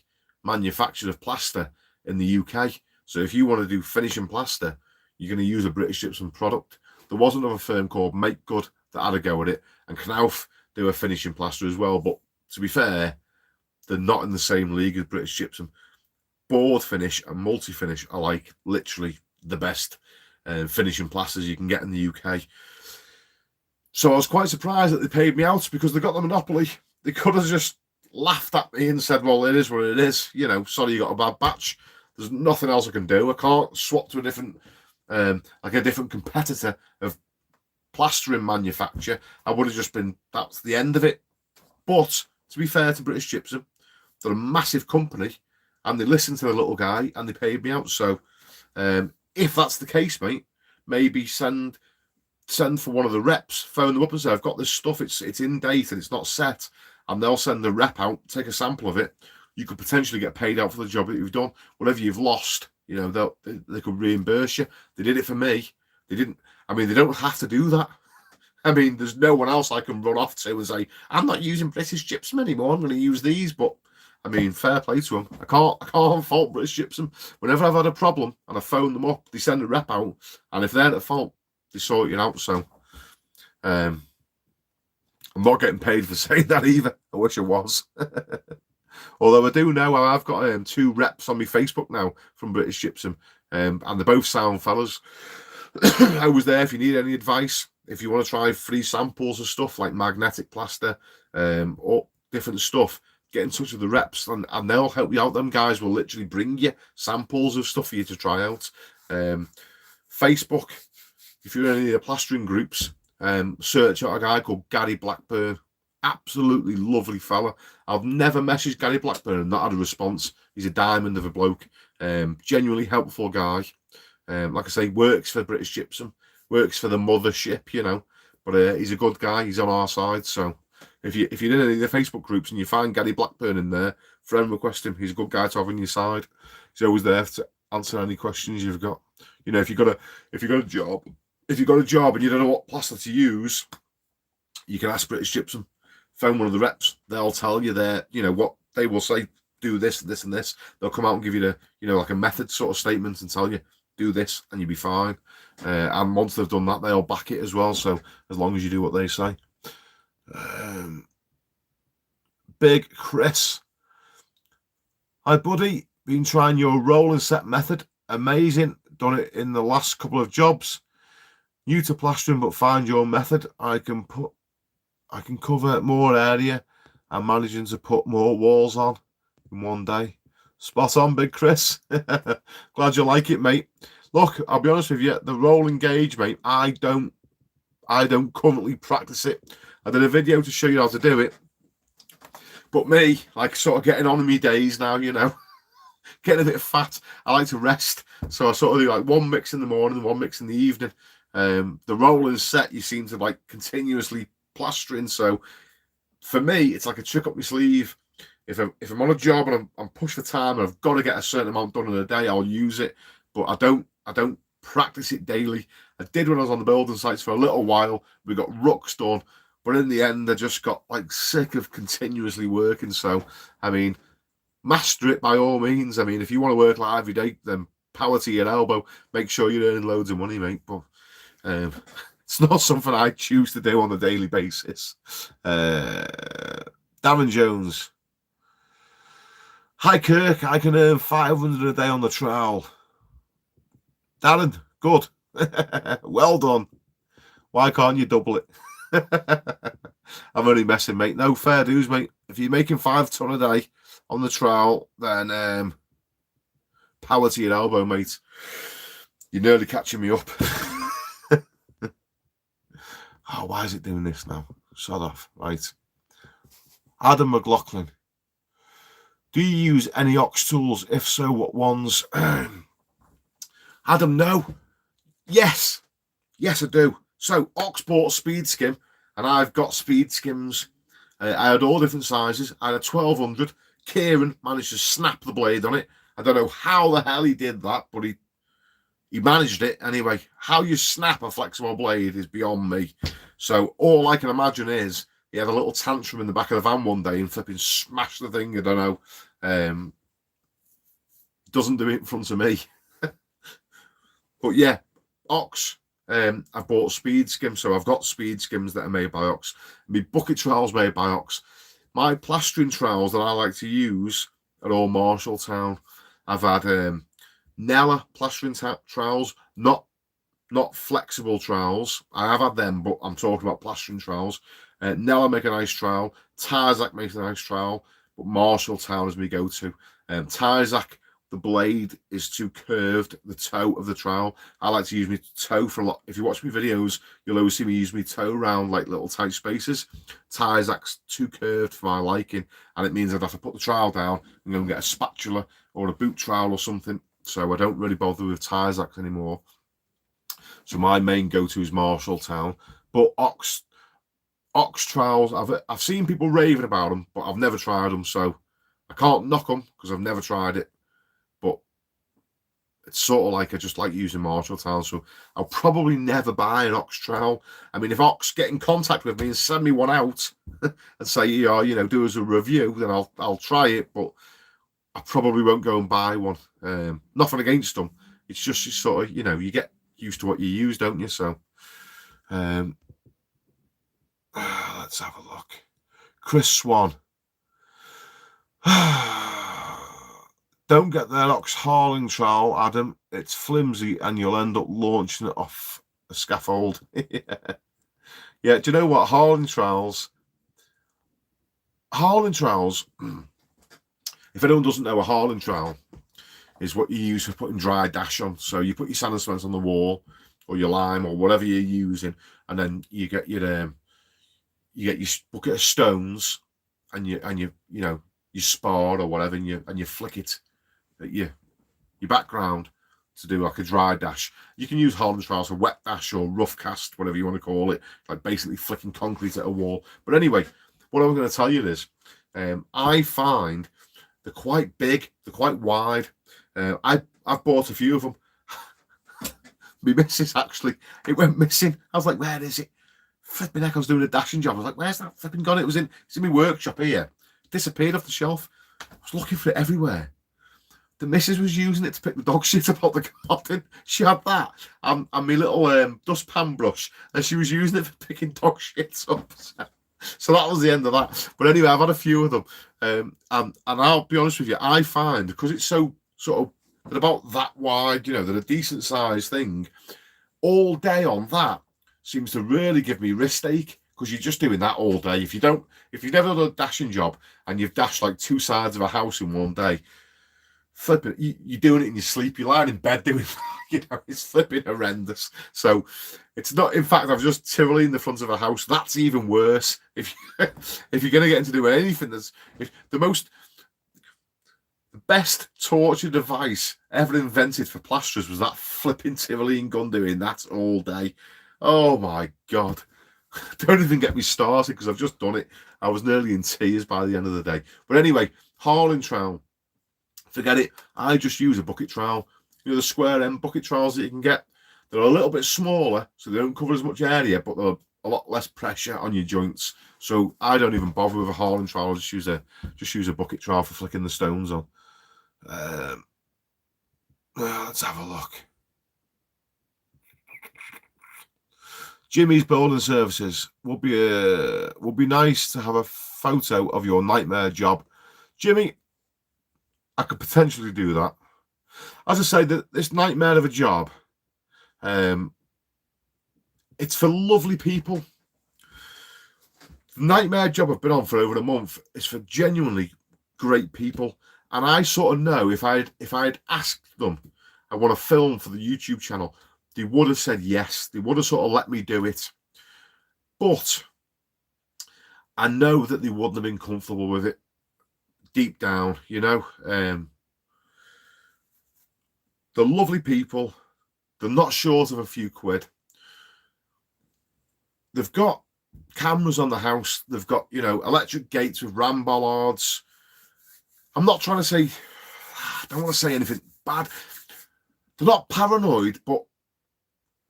Speaker 1: manufacturer of plaster in the UK. So if you want to do finishing plaster, you're going to use a British Gypsum product. There was another firm called Make Good that had a go at it, and Knauf do a finishing plaster as well. But to be fair, they're not in the same league as British Gypsum. Board finish and multi-finish are like literally the best finishing plasters you can get in the UK. So I was quite surprised that they paid me out because they got the monopoly. They could have just laughed at me and said, well, it is what it is. Sorry you got a bad batch. There's nothing else I can do. I can't swap to a different competitor of plastering manufacturer. I would have just been, that's the end of it. But to be fair to British Gypsum, they're a massive company, and they listened to the little guy and they paid me out. So if that's the case, mate, maybe send for one of the reps, phone them up and say, I've got this stuff, it's in date and it's not set, and they'll send the rep out, take a sample of it. You could potentially get paid out for the job that you've done. Whatever you've lost, you know, they could reimburse you. They did it for me. They didn't. I mean, they don't have to do that. I mean, there's no one else I can run off to and say, I'm not using British Gypsum anymore, I'm going to use these. But I mean, fair play to them. I can't fault British Gypsum. Whenever I've had a problem and I phone them up, they send a rep out, and if they're at fault, they sort it out. So I'm not getting paid for saying that either. I wish I was. Although I do know I've got 2 reps on my Facebook now from British Gypsum, and they're both sound fellas. I was there if you need any advice. If you want to try free samples of stuff like magnetic plaster or different stuff, get in touch with the reps and they'll help you out. Them guys will literally bring you samples of stuff for you to try out. Facebook, if you're in any of the plastering groups, search out a guy called Gary Blackburn. Absolutely lovely fella. I've never messaged Gary Blackburn and not had a response. He's a diamond of a bloke. Genuinely helpful guy. Like I say, works for British Gypsum, works for the mothership, you know. But he's a good guy. He's on our side. So if you're in any of the Facebook groups and you find Gary Blackburn in there, friend request him. He's a good guy to have on your side. He's always there to answer any questions you've got. You know, if you've got a job and you don't know what plaster to use, you can ask British Gypsum. Phone one of the reps. They'll tell you what they will say. Do this, this, and this. They'll come out and give you like a method sort of statement and tell you do this and you'll be fine. And once they've done that, they'll back it as well. So as long as you do what they say. Big Chris. Hi, buddy. Been trying your roll and set method. Amazing. Done it in the last couple of jobs. New to plastering, but find your method. I can cover more area and managing to put more walls on in one day. Spot on, Big Chris. Glad you like it, mate. Look, I'll be honest with you, the rolling gauge, mate, I don't currently practice it. I did a video to show you how to do it. But me, like sort of getting on in my days now, you know, getting a bit fat. I like to rest. So I sort of do like one mix in the morning and one mix in the evening. The rolling set, you seem to like continuously plastering. So for me, it's like a trick up my sleeve. If I'm on a job and I'm pushed for time and I've got to get a certain amount done in a day, I'll use it. But I don't practice it daily. I did when I was on the building sites for a little while. We got rucks done, but in the end, I just got like sick of continuously working. So, I mean, master it by all means. I mean, if you want to work like every day, then power to your elbow. Make sure you're earning loads of money, mate. But it's not something I choose to do on a daily basis. Darren Jones. Hi, Kirk. I can earn 500 a day on the trowel. Darren, good. Well done. Why can't you double it? I'm only messing, mate. No, fair dues, mate. If you're making 5 ton a day on the trowel, then power to your elbow, mate. You're nearly catching me up. Oh, why is it doing this now? Sod off. Right. Adam McLaughlin. Do you use any ox tools? If so, what ones? Adam, no. Yes. Yes, I do. So, Ox bought a speed skim, and I've got speed skims. I had all different sizes. I had a 1200. Kieran managed to snap the blade on it. I don't know how the hell he did that, but he managed it. Anyway, how you snap a flexible blade is beyond me. So, all I can imagine is he had a little tantrum in the back of the van one day and flipping smashed the thing. I don't know. Doesn't do it in front of me. But yeah, Ox. I've bought speed skims, so I've got speed skims that are made by Ox. My bucket trowels made by Ox. My plastering trowels that I like to use are all Marshalltown. I've had Nella plastering trowels, not flexible trowels. I have had them, but I'm talking about plastering trowels. Nella make a nice trowel. Tarzak makes a nice trowel, but Marshalltown is my go-to. Tarzak, the blade is too curved, the toe of the trowel. I like to use my toe for a lot. If you watch my videos, you'll always see me use my toe around like little tight spaces. Tarzak's too curved for my liking, and it means I'd have to put the trowel down and go and get a spatula or a boot trowel or something so I don't really bother with Tyzax anymore. So my main go-to is Marshalltown. But Ox trials, I've seen people raving about them, but I've never tried them, so I can't knock them because I've never tried it. But it's sort of like I just like using Marshalltown, so I'll probably never buy an Ox trowel. I mean, if Ox get in contact with me and send me one out and say, do us a review, then I'll try it, but I probably won't go and buy one. Nothing against them. It's just sort of, you get used to what you use, don't you? So, let's have a look. Chris Swan. Don't get that Ox Harling trowel, Adam. It's flimsy and you'll end up launching it off a scaffold. Yeah, do you know what? Harling trowels, if anyone doesn't know, a Harling trowel is what you use for putting dry dash on. So you put your sand and cement on the wall or your lime or whatever you're using, and then you get your bucket of stones and you spar or whatever, and you flick it at your background to do like a dry dash. You can use Harling trowels for wet dash or rough cast, whatever you want to call it, like basically flicking concrete at a wall. But anyway, what I'm going to tell you is, I find they're quite big, they're quite wide. I've bought a few of them. My missus actually, it went missing. I was like, where is it? Flipping heck, I was doing a dashing job. I was like, where's that flipping gone? It's in my workshop here. It disappeared off the shelf. I was looking for it everywhere. The missus was using it to pick the dog shit up out the garden. She had that and my little dustpan brush, and she was using it for picking dog shit up. So that was the end of that. But anyway, I've had a few of them. And I'll be honest with you, I find, because it's so sort of, they're about that wide, they're a decent sized thing, all day on that seems to really give me wrist ache, because you're just doing that all day. If you've never done a dashing job and you've dashed like 2 sides of a house in one day, flipping, you're doing it in your sleep, you're lying in bed doing it's flipping horrendous. So it's not, in fact, I've just Tivoli in the front of a house. That's even worse. If you're going to get into doing anything, the best torture device ever invented for plasterers was that flipping Tivoli and gun doing that all day. Oh my God. Don't even get me started, because I've just done it. I was nearly in tears by the end of the day. But anyway, Harling trowel, forget it. I just use a bucket trowel. The square end bucket trowels that you can get. They're a little bit smaller, so they don't cover as much area, but they're a lot less pressure on your joints. So I don't even bother with a Harling trowel. I just use a bucket trowel for flicking the stones on. Let's have a look. Jimmy's Building Services. Would be nice to have a photo of your nightmare job. Jimmy, I could potentially do that. As I say, this nightmare of a job, it's for lovely people. The nightmare job I've been on for over a month is for genuinely great people. And I sort of know if I'd asked them, I want to film for the YouTube channel, they would have said yes. They would have sort of let me do it. But I know that they wouldn't have been comfortable with it deep down, They're lovely people. They're not short of a few quid. They've got cameras on the house. They've got, electric gates with ram bollards. I'm not trying to say, I don't want to say anything bad. They're not paranoid, but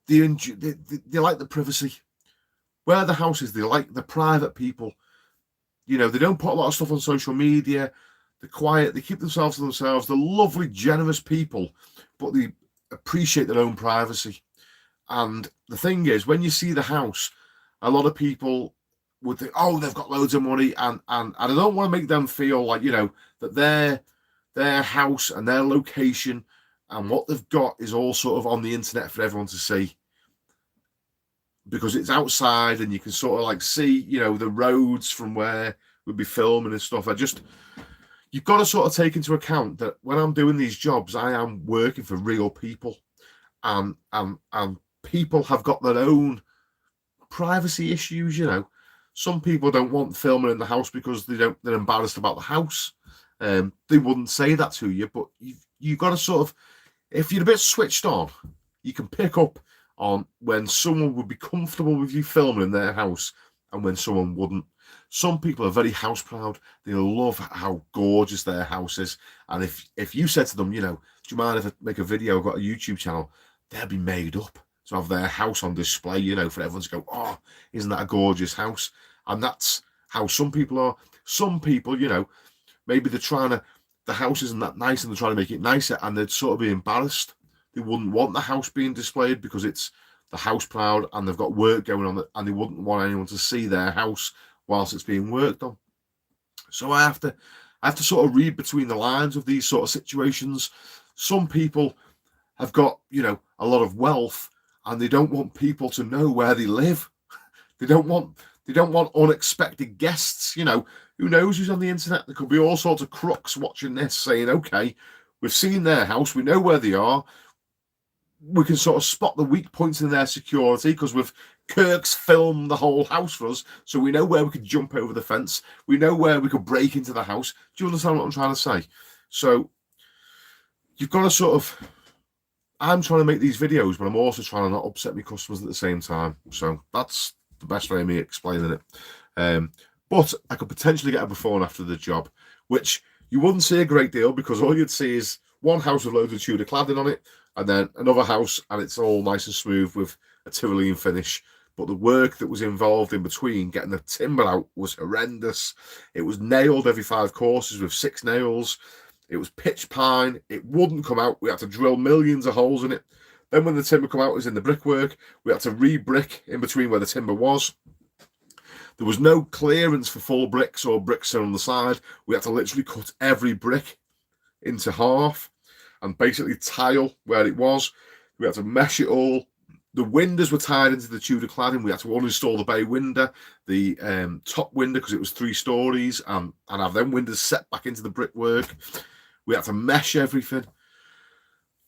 Speaker 1: they like the privacy. Where the house is, they like the private people. They don't put a lot of stuff on social media. They're quiet. They keep themselves to themselves. They're lovely, generous people, but they appreciate their own privacy. And the thing is, when you see the house, a lot of people would think, oh, they've got loads of money. And I don't want to make them feel like, that their house and their location and what they've got is all sort of on the internet for everyone to see. Because it's outside and you can sort of like see, the roads from where we'd be filming and stuff. You've got to sort of take into account that when I'm doing these jobs, I am working for real people, and people have got their own privacy issues. Some people don't want filming in the house because they're embarrassed about the house. They wouldn't say that to you, but you've got to sort of if you're a bit switched on, you can pick up on when someone would be comfortable with you filming in their house and when someone wouldn't. Some people are very house proud. They love how gorgeous their house is. And if you said to them, you know, do you mind if I make a video? I've got a YouTube channel. They'll be made up to have their house on display, you know, for everyone to go, oh, isn't that a gorgeous house? And that's how some people are. Some people, you know, maybe they're trying to, the house isn't that nice and they're trying to make it nicer and they'd sort of be embarrassed. They wouldn't want the house being displayed because it's the house proud and they've got work going on and they wouldn't want anyone to see their house whilst it's being worked on. So I have to sort of read between the lines of these sort of situations. Some people have got, you know, a lot of wealth and they don't want people to know where they live. They don't want unexpected guests, you know. Who knows who's on the internet? There could be all sorts of crooks watching this saying, okay, we've seen their house, we know where they are. We can sort of spot the weak points in their security because we've Kirk's filmed the whole house for us, so we know where we could jump over the fence. We know where we could break into the house. Do you understand what I'm trying to say? So you've got to sort of, I'm trying to make these videos, but I'm also trying to not upset my customers at the same time. So that's the best way of me explaining it. But I could potentially get a before and after the job, which you wouldn't see a great deal because all you'd see is one house with loads of Tudor cladding on it, and then another house, and it's all nice and smooth with a Tyrolean finish. But the work that was involved in between getting the timber out was horrendous. It was nailed every 5 courses with 6 nails. It was pitch pine. It wouldn't come out. We had to drill millions of holes in it. Then when the timber come out, it was in the brickwork. We had to re-brick in between where the timber was. There was no clearance for full bricks or bricks on the side. We had to literally cut every brick into half and basically tile where it was. We had to mesh it all. The windows were tied into the Tudor cladding. We had to uninstall the bay window, the top window, because it was 3 stories, and have them windows set back into the brickwork. We had to mesh everything.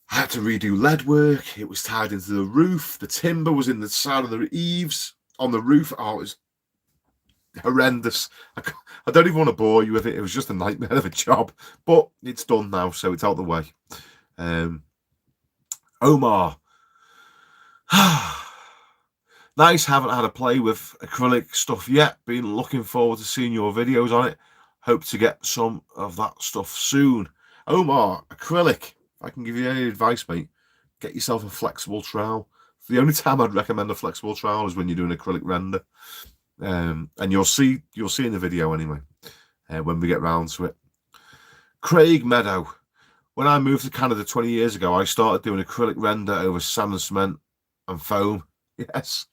Speaker 1: I had to redo lead work. It was tied into the roof. The timber was in the side of the eaves on the roof. Oh, it was horrendous. I don't even want to bore you with it. It was just a nightmare of a job, but it's done now, so it's out of the way. Omar. Nice, haven't had a play with acrylic stuff yet. Been looking forward to seeing your videos on it. Hope to get some of that stuff soon. Omar, acrylic. If I can give you any advice, mate, get yourself a flexible trowel. The only time I'd recommend a flexible trowel is when you're doing acrylic render. And you'll see in the video anyway, when we get round to it. Craig Meadow. When I moved to Canada 20 years ago, I started doing acrylic render over sand and cement and foam. Yes,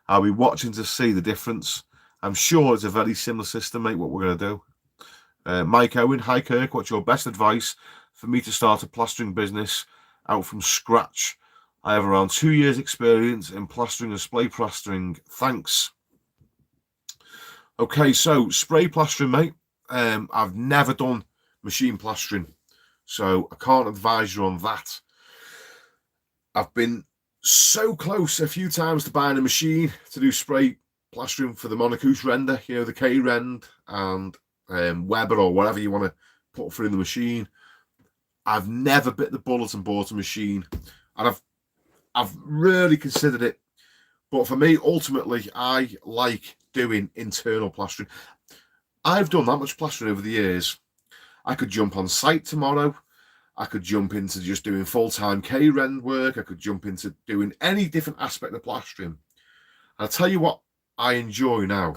Speaker 1: I'll be watching to see the difference. I'm sure it's a very similar system, mate, what we're going to do. Mike Owen, hi Kirk, what's your best advice for me to start a plastering business out from scratch? I have around 2 years experience in plastering and spray plastering. Thanks. Okay, so spray plastering, mate. I've never done machine plastering, so I can't advise you on that. I've been so close a few times to buying a machine to do spray plastering for the Monocouche render, you know, the K-Rend and Weber or whatever you want to put through the machine. I've never bit the bullet and bought a machine, and I've really considered it. But for me, ultimately, I like doing internal plastering. I've done that much plastering over the years. I could jump on site tomorrow. I could jump into just doing full-time K-Rend work. I could jump into doing any different aspect of plastering. And I'll tell you what I enjoy now.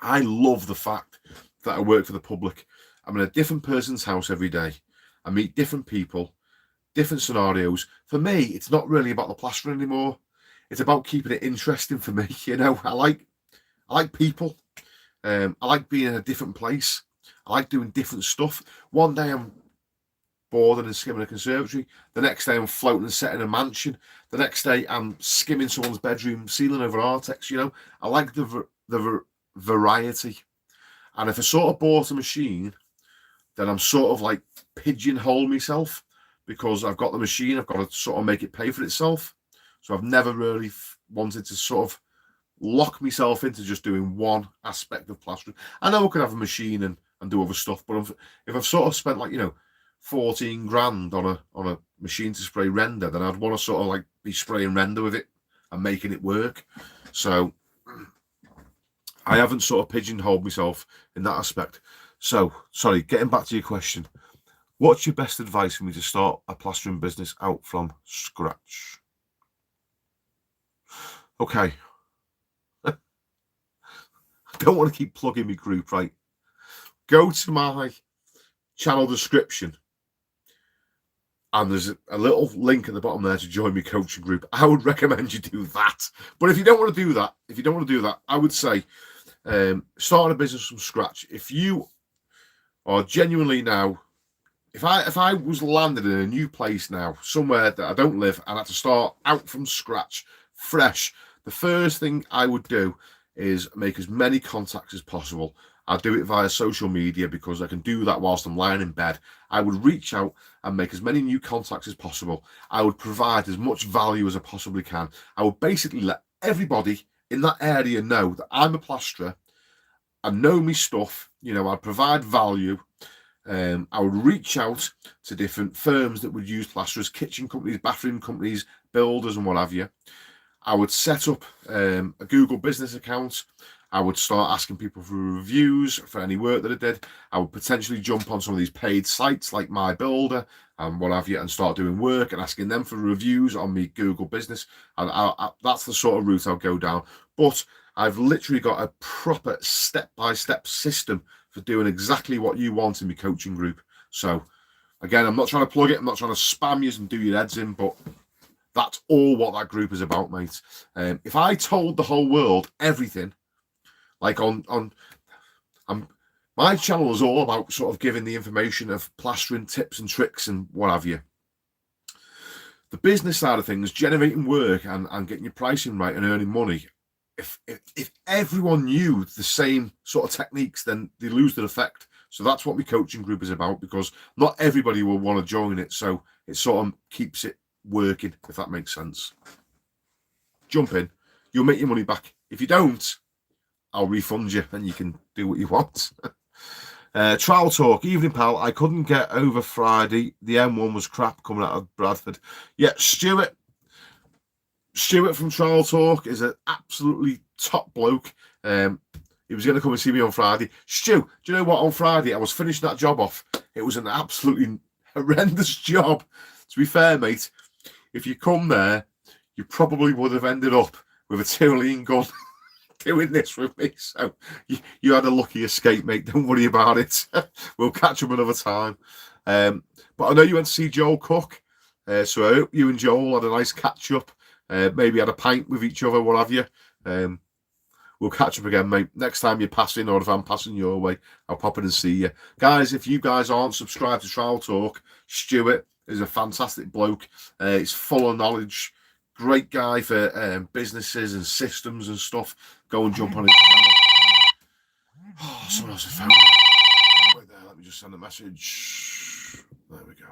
Speaker 1: I love the fact that I work for the public. I'm in a different person's house every day. I meet different people, different scenarios. For me, it's not really about the plastering anymore. It's about keeping it interesting for me. You know, I like people. I like being in a different place. I like doing different stuff. One day I'm boarding and skimming a conservatory. The next day I'm floating and setting a mansion. The next day I'm skimming someone's bedroom ceiling over Artex. You know, I like the variety. And if I sort of bought a machine, then I'm sort of like pigeonhole myself because I've got the machine. I've got to sort of make it pay for itself. So I've never really wanted to sort of lock myself into just doing one aspect of plastering. I know I could have a machine and do other stuff, but if I've sort of spent, like, you know, 14 grand on a machine to spray render, then I'd want to sort of like be spraying render with it and making it work. So I haven't sort of pigeonholed myself in that aspect. So, sorry, getting back to your question. What's your best advice for me to start a plastering business out from scratch? Okay. I don't want to keep plugging my group, right? Go to my channel description and there's a little link at the bottom there to join my coaching group. I would recommend you do that. But if you don't want to do that, I would say starting a business from scratch. If you are genuinely now, if I was landed in a new place now, somewhere that I don't live, and I had to start out from scratch, fresh, the first thing I would do is make as many contacts as possible. I'll do it via social media because I can do that whilst I'm lying in bed. I would reach out and make as many new contacts as possible. I would provide as much value as I possibly can. I would basically let everybody in that area know that I'm a plasterer. I know me stuff. You know, I'd provide value. I would reach out to different firms that would use plasterers, kitchen companies, bathroom companies, builders, and what have you. I would set up a Google business account. I would start asking people for reviews for any work that I did. I would potentially jump on some of these paid sites like My Builder and what have you and start doing work and asking them for reviews on me Google business. And that's the sort of route I'll go down. But I've literally got a proper step-by-step system for doing exactly what you want in my coaching group. So, again, I'm not trying to plug it. I'm not trying to spam you and do your heads in, but that's all what that group is about, mate. If I told the whole world everything, like my channel is all about sort of giving the information of plastering tips and tricks and what have you. The business side of things, generating work and getting your pricing right and earning money. If everyone knew the same sort of techniques, then they lose their effect. So that's what my coaching group is about, because not everybody will want to join it. So it sort of keeps it working, if that makes sense. Jump in, you'll make your money back. If you don't, I'll refund you and you can do what you want. Trial talk. Evening, pal. I couldn't get over Friday. The M1 was crap coming out of Bradford. Yeah, Stuart from Trial Talk is an absolutely top bloke. He was going to come and see me on Friday. Stu, do you know what? On Friday, I was finishing that job off. It was an absolutely horrendous job. To be fair, mate, if you come there, you probably would have ended up with a Tyrolean gun doing this with me. So you had a lucky escape, mate. Don't worry about it. We'll catch up another time. But I know you went to see Joel Cook. So I hope you and Joel had a nice catch-up. Maybe had a pint with each other, what have you. We'll catch up again, mate. Next time you're passing, or if I'm passing your way, I'll pop in and see you. Guys, if you guys aren't subscribed to Trial Talk, Stuart is a fantastic bloke. He's full of knowledge. Great guy for businesses and systems and stuff. Go and jump on his channel. Oh, someone else has found me. Wait there, let me just send a message. There we go.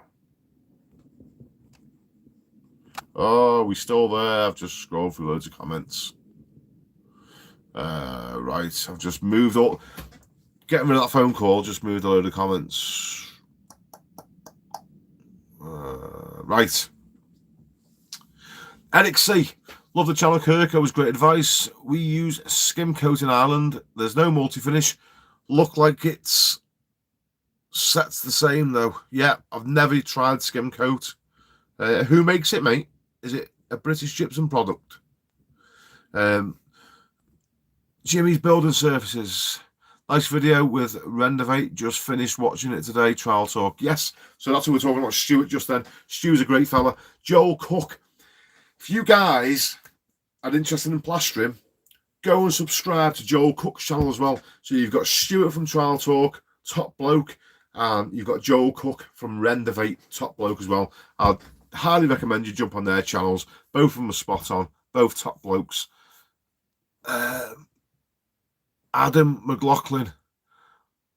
Speaker 1: Oh, we still there. I've just scrolled through loads of comments. Right, I've just moved all. Getting rid of that phone call, just moved a load of comments. Right. Eric C. Love the channel, Kirk. That was great advice. We use skim coat in Ireland. There's no multi-finish. Look like it's sets the same though. Yeah, I've never tried skim coat. Who makes it, mate? Is it a British gypsum product? Jimmy's Building Surfaces. Nice video with Rendovate. Just finished watching it today. Trial Talk. Yes, so that's what we're talking about. Stuart just then. Stu's a great fella. Joel Cook. If you guys are interested in plastering, go and subscribe to Joel Cook's channel as well. So you've got Stuart from Trial Talk, top bloke, and you've got Joel Cook from Rendovate, top bloke as well. I'd highly recommend you jump on their channels. Both of them are spot on. Both top blokes. Adam McLaughlin.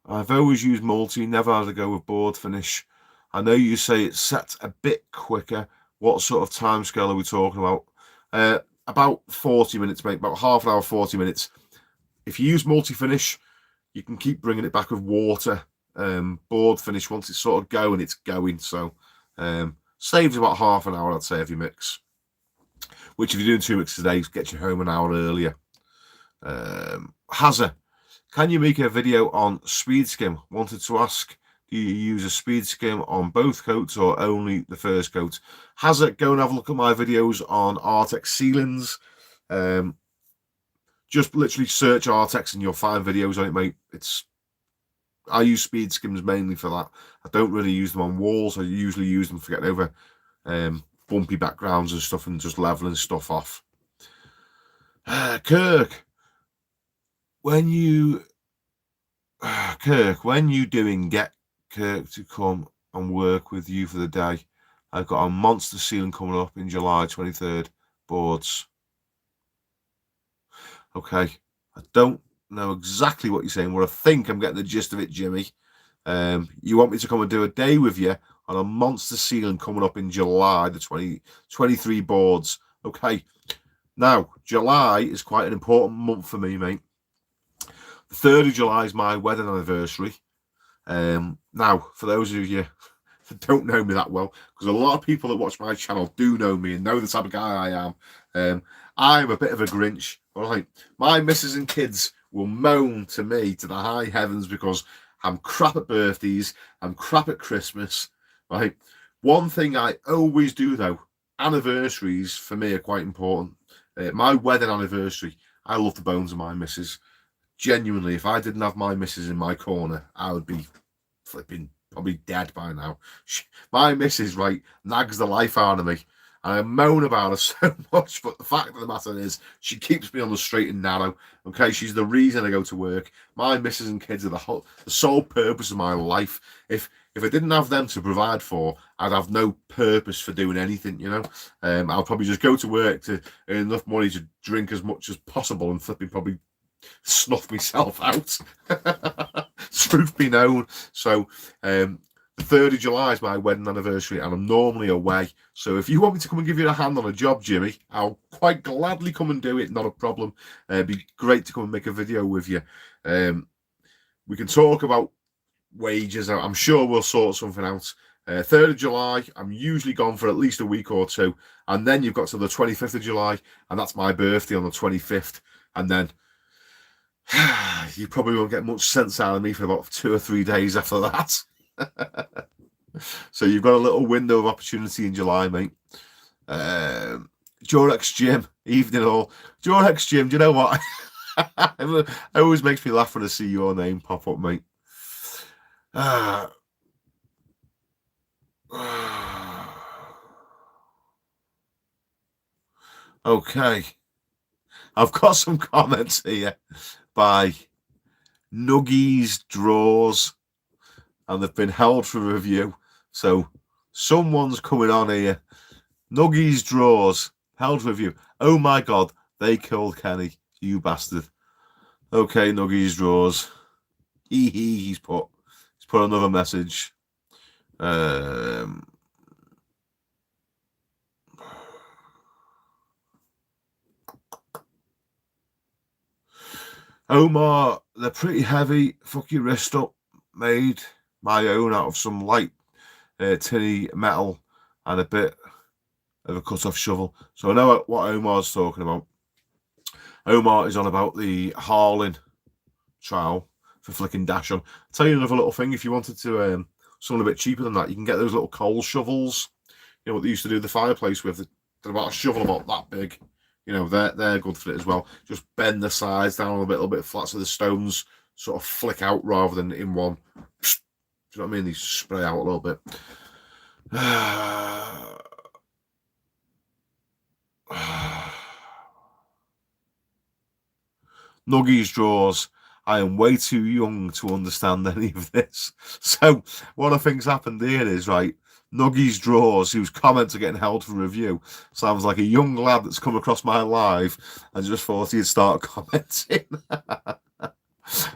Speaker 1: I've always used multi, never had to go with board finish. I know you say it's set a bit quicker. What sort of time scale are we talking about? About 40 minutes, mate. About half an hour, 40 minutes. If you use multi-finish, you can keep bringing it back with water board finish. Once it's sort of going, it's going. So saves about half an hour, I'd say, every mix. Which, if you're doing 2 mixes a day, gets you home an hour earlier. Hazza, can you make a video on speed skim? Wanted to ask, do you use a speed skim on both coats or only the first coat? Hazza, go and have a look at my videos on Artex ceilings. Just literally search Artex and you'll find videos on it, mate. I use speed skims mainly for that. I don't really use them on walls. I usually use them for getting over bumpy backgrounds and stuff and just leveling stuff off. Kirk, when you doing, get Kirk to come and work with you for the day. I've got a monster ceiling coming up in July 23rd. Boards. Okay, I don't know exactly what you're saying, but I think I'm getting the gist of it, Jimmy. You want me to come and do a day with you on a monster ceiling coming up in July, the 2023 boards. Okay, now July is quite an important month for me, mate. The 3rd of July is my wedding anniversary. Now, for those of you that don't know me that well, because a lot of people that watch my channel do know me and know the type of guy I am, I'm a bit of a Grinch. All right, my missus and kids will moan to me to the high heavens because I'm crap at birthdays, I'm crap at Christmas. Right, one thing I always do though, anniversaries for me are quite important. My wedding anniversary, I love the bones of my missus. Genuinely, if I didn't have my missus in my corner, I would be flipping probably dead by now. My missus, right, nags the life out of me. And I moan about her so much, but the fact of the matter is she keeps me on the straight and narrow. Okay, she's the reason I go to work. My missus and kids are the sole purpose of my life. If I didn't have them to provide for, I'd have no purpose for doing anything, you know. I'll probably just go to work to earn enough money to drink as much as possible and flipping probably snuff myself out. Truth be known. So the 3rd of July is my wedding anniversary and I'm normally away. So if you want me to come and give you a hand on a job, Jimmy, I'll quite gladly come and do it. Not a problem. It'd be great to come and make a video with you. We can talk about wages. I'm sure we'll sort something out. 3rd of July, I'm usually gone for at least a week or two. And then you've got to the 25th of July, and that's my birthday on the 25th. And then you probably won't get much sense out of me for about 2 or 3 days after that. So you've got a little window of opportunity in July, mate. Jorex Jim, evening all. Jorex Jim, do you know what? It always makes me laugh when I see your name pop up, mate. Okay. I've got some comments here by Nuggies Draws, and they've been held for review. So someone's coming on here. Nuggies Draws, held for review. Oh my God, they killed Kenny, you bastard. Okay, Nuggies Draws. He's put another message. Omar, they're pretty heavy. Fuck your wrist up. Made my own out of some light tinny metal and a bit of a cut-off shovel. So I know what Omar's talking about. Omar is on about the Harlan trowel for flicking dash on. I'll tell you another little thing. If you wanted to something a bit cheaper than that, you can get those little coal shovels. You know what they used to do the fireplace with? They're about a shovel about that big. You know, they're good for it as well. Just bend the sides down a little bit flat so the stones sort of flick out rather than in one. Do you know what I mean? They spray out a little bit. Nuggies Draws. I am way too young to understand any of this. So one of the things happened here is, right, Nuggies Draws, whose comments are getting held for review, sounds like a young lad that's come across my live and just thought he'd start commenting.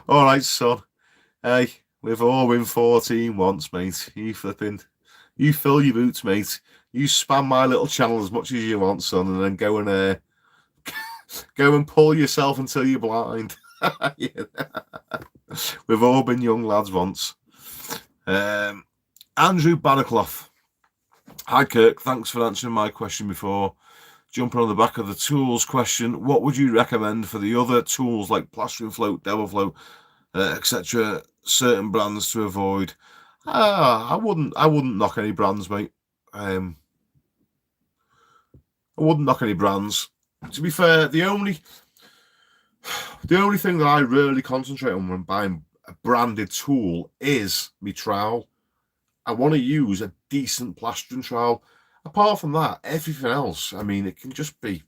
Speaker 1: All right, son. Hey, we've all been 14 once, mate. You fill your boots, mate. You spam my little channel as much as you want, son, and then go and pull yourself until you're blind. We've all been young lads once. Andrew Bannerclough. Hi, Kirk. Thanks for answering my question before. Jumping on the back of the tools question, what would you recommend for the other tools like plastering float, devil float, etc.? Certain brands to avoid. I wouldn't knock any brands, mate. I wouldn't knock any brands. To be fair, the only thing that I really concentrate on when buying a branded tool is my trowel. I want to use a decent plastering trowel. Apart from that, everything else, I mean, it can just be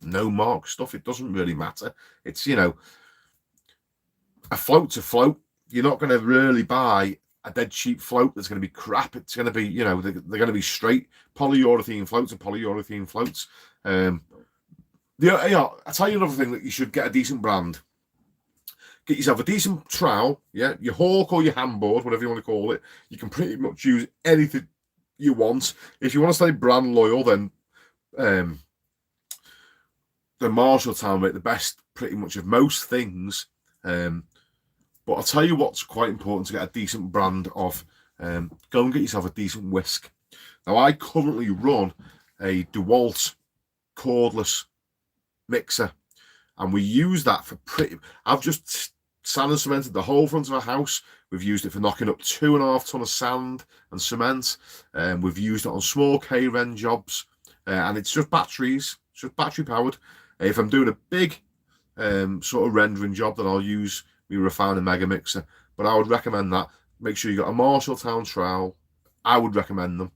Speaker 1: no mark stuff. It doesn't really matter. It's, you know, a float to float. You're not going to really buy a dead cheap float that's going to be crap. It's going to be, you know, they're going to be straight polyurethane floats and polyurethane floats. I'll tell you another thing that you should get a decent brand. Get yourself a decent trowel, yeah, your hawk or your handboard, whatever you want to call it. You can pretty much use anything you want. If you want to stay brand loyal, then the Marshalltown make the best pretty much of most things. But I'll tell you what's quite important to get a decent brand of. Go and get yourself a decent whisk. Now, I currently run a DeWalt cordless mixer, and we use that for I've just sand and cemented the whole front of our house. We've used it for knocking up 2.5 tons of sand and cement. We've used it on small K-Ren jobs, and it's just batteries, it's just battery powered. If I'm doing a big sort of rendering job, then I'll use my Refiner Mega Mixer. But I would recommend that. Make sure you got a Marshalltown trowel. I would recommend them.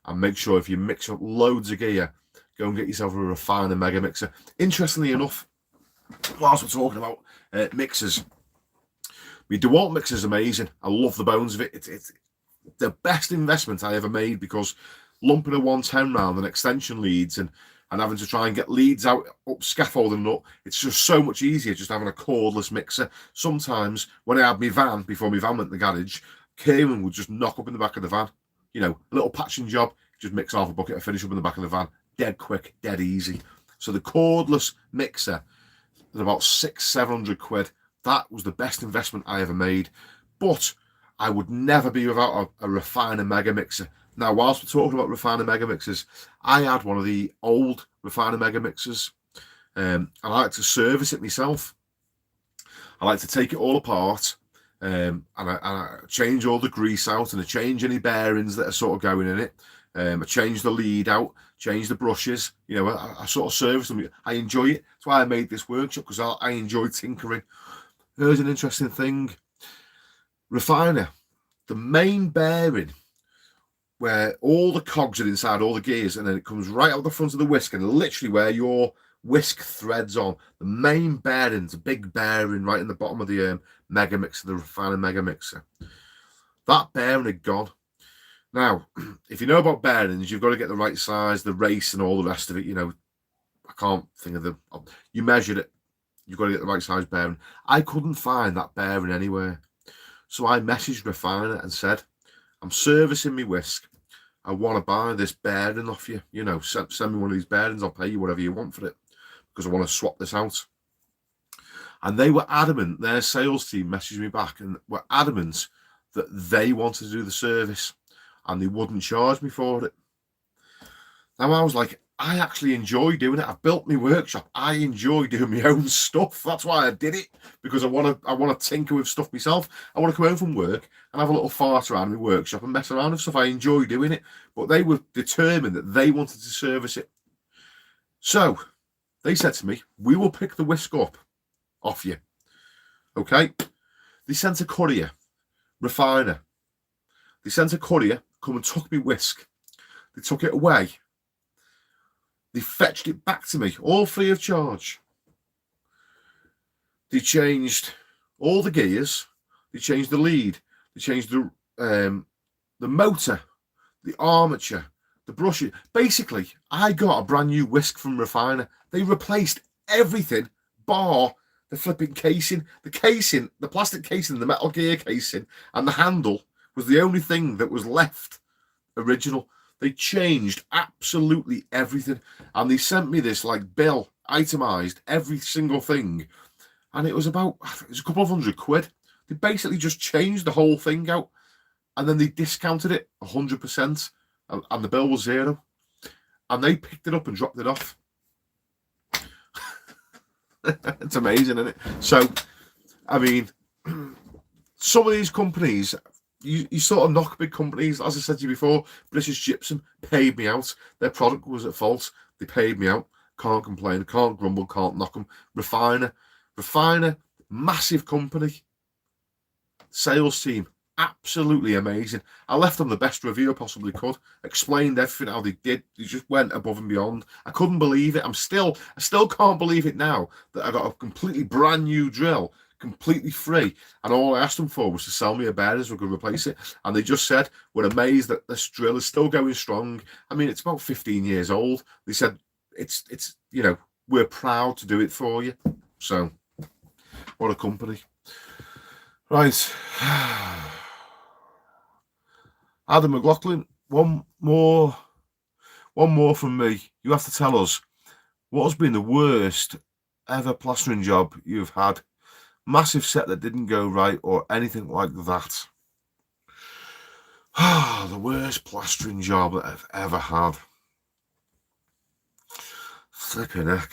Speaker 1: And make sure if you mix up loads of gear, go and get yourself a Refiner Mega Mixer. Interestingly enough, whilst we're talking about mixers, my DeWalt mixer is amazing. I love the bones of it. It's the best investment I ever made, because lumping a 110 round and extension leads and having to try and get leads out up scaffolding up, it's just so much easier just having a cordless mixer. Sometimes when I had my van, before my van went in the garage, Kieran would just knock up in the back of the van. You know, a little patching job, just mix half a bucket and finish up in the back of the van. Dead quick, dead easy. So the cordless mixer at about 600-700 quid. That was the best investment I ever made. But I would never be without a Refiner Mega Mixer. Now, whilst we're talking about Refiner Mega Mixers, I had one of the old Refiner Mega Mixers, and I like to service it myself. I like to take it all apart, and I change all the grease out, and I change any bearings that are sort of going in it. I change the lead out, change the brushes. You know, I sort of service them. I enjoy it. That's why I made this workshop, because I enjoy tinkering. Here's an interesting thing. Refiner, the main bearing where all the cogs are inside, all the gears, and then it comes right out the front of the whisk, and literally where your whisk threads on, the main bearing's a big bearing right in the bottom of the Mega Mixer, the Refiner Mega Mixer. That bearing had gone. Now, if you know about bearings, you've got to get the right size, the race, and all the rest of it. You know, I can't think of the. You measured it. You've got to get the right size bearing. I couldn't find that bearing anywhere. So I messaged Refiner and said, I'm servicing my whisk. I want to buy this bearing off you. You know, send me one of these bearings. I'll pay you whatever you want for it, because I want to swap this out. And they were adamant. Their sales team messaged me back and were adamant that they wanted to do the service and they wouldn't charge me for it. Now, I was like, I actually enjoy doing it. I've built my workshop. I enjoy doing my own stuff. That's why I did it, because I want to tinker with stuff myself. I want to come home from work and have a little fart around my workshop and mess around with stuff. I enjoy doing it. But they were determined that they wanted to service it. So they said to me, we will pick the whisk up off you. Okay? They sent a courier, Refiner. They sent a courier, come and took me whisk. They took it away. They fetched it back to me, all free of charge. They changed all the gears. They changed the lead. They changed the motor, the armature, the brushes. Basically, I got a brand new whisk from Refiner. They replaced everything bar the flipping casing. The casing, the plastic casing, the metal gear casing, and the handle was the only thing that was left original. They changed absolutely everything, and they sent me this like bill, itemized every single thing, and it was a couple of £100. They basically just changed the whole thing out. and then they discounted it 100%, and the bill was zero. And they picked it up and dropped it off. It's amazing, isn't it? So, I mean, some of these companies, you sort of knock big companies. As I said to you before, British Gypsum paid me out. Their product was at fault. They paid me out. Can't complain. Can't grumble. Can't knock them. Refiner, massive company. Sales team, absolutely amazing. I left them the best review I possibly could. Explained everything how they did. They just went above and beyond. I couldn't believe it. I still can't believe it now that I got a completely brand new drill, completely free, and all I asked them for was to sell me a bearing so I could replace it. And they just said, we're amazed that this drill is still going strong. I mean, it's about 15 years old. They said, it's you know, we're proud to do it for you. So, what a company. Right. Adam McLaughlin, one more from me. You have to tell us, what has been the worst ever plastering job you've had? Massive set that didn't go right or anything like that? The worst plastering job that I've ever had. Flipping heck.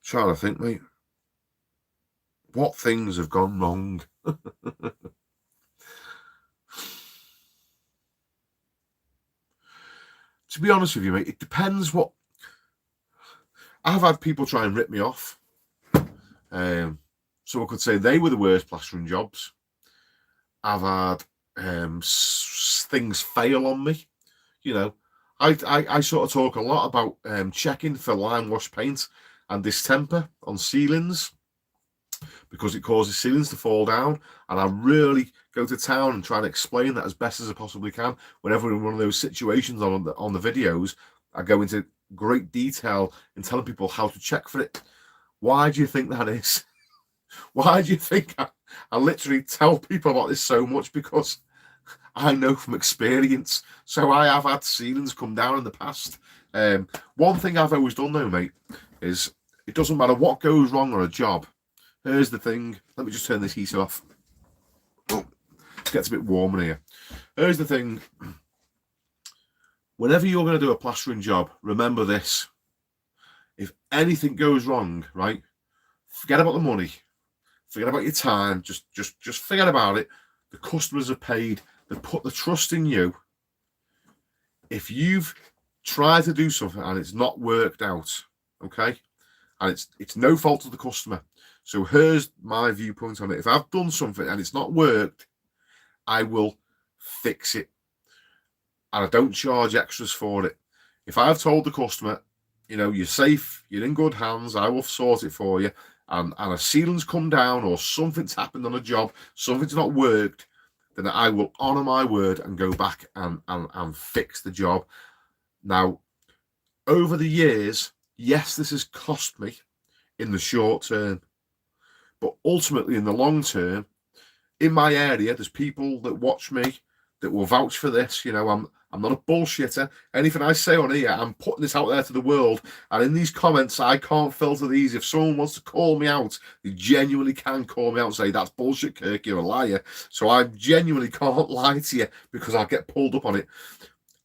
Speaker 1: Trying to think, mate. What things have gone wrong? To be honest with you, mate, it depends what... I've had people try and rip me off. So I could say they were the worst plastering jobs. I've had things fail on me. You know, I sort of talk a lot about checking for lime wash paint and distemper on ceilings, because it causes ceilings to fall down, and I really go to town and try and explain that as best as I possibly can. Whenever in one of those situations on the videos, I go into great detail in telling people how to check for it. Why do you think that is? Why do you think I literally tell people about this so much? Because I know from experience. So I have had ceilings come down in the past. One thing I've always done though, mate, is it doesn't matter what goes wrong on a job. Here's the thing. Let me just turn this heater off. Oh, it gets a bit warm in here. Here's the thing. Whenever you're going to do a plastering job, remember this. If anything goes wrong, right, forget about the money. Forget about your time. Just forget about it. The customers are paid. They put the trust in you. If you've tried to do something and it's not worked out, okay, and it's no fault of the customer. So here's my viewpoint on it. If I've done something and it's not worked, I will fix it. And I don't charge extras for it. If I've told the customer, you know, you're safe, you're in good hands, I will sort it for you, and a ceiling's come down or something's happened on a job, something's not worked, then I will honour my word and go back and fix the job. Now, over the years, yes, this has cost me in the short term, but ultimately in the long term, in my area, there's people that watch me that will vouch for this. You know, I'm not a bullshitter. Anything I say on here, I'm putting this out there to the world. And in these comments, I can't filter these. If someone wants to call me out, they genuinely can call me out and say, that's bullshit, Kirk, you're a liar. So I genuinely can't lie to you because I'll get pulled up on it.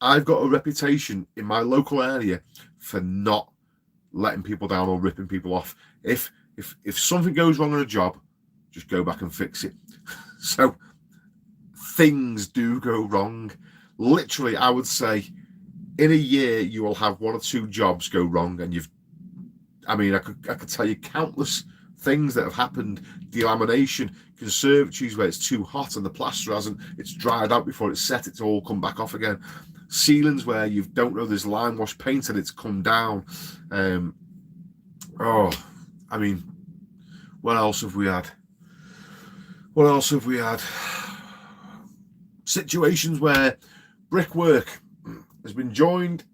Speaker 1: I've got a reputation in my local area for not letting people down or ripping people off. If something goes wrong on a job, just go back and fix it. So things do go wrong. Literally, I would say in a year you will have one or two jobs go wrong, and I could tell you countless things that have happened. Delamination, conservatories where it's too hot and the plaster it's dried out before it's set, it's all come back off again. Ceilings where you don't know there's lime wash paint and it's come down. What else have we had? Situations where brickwork has been joined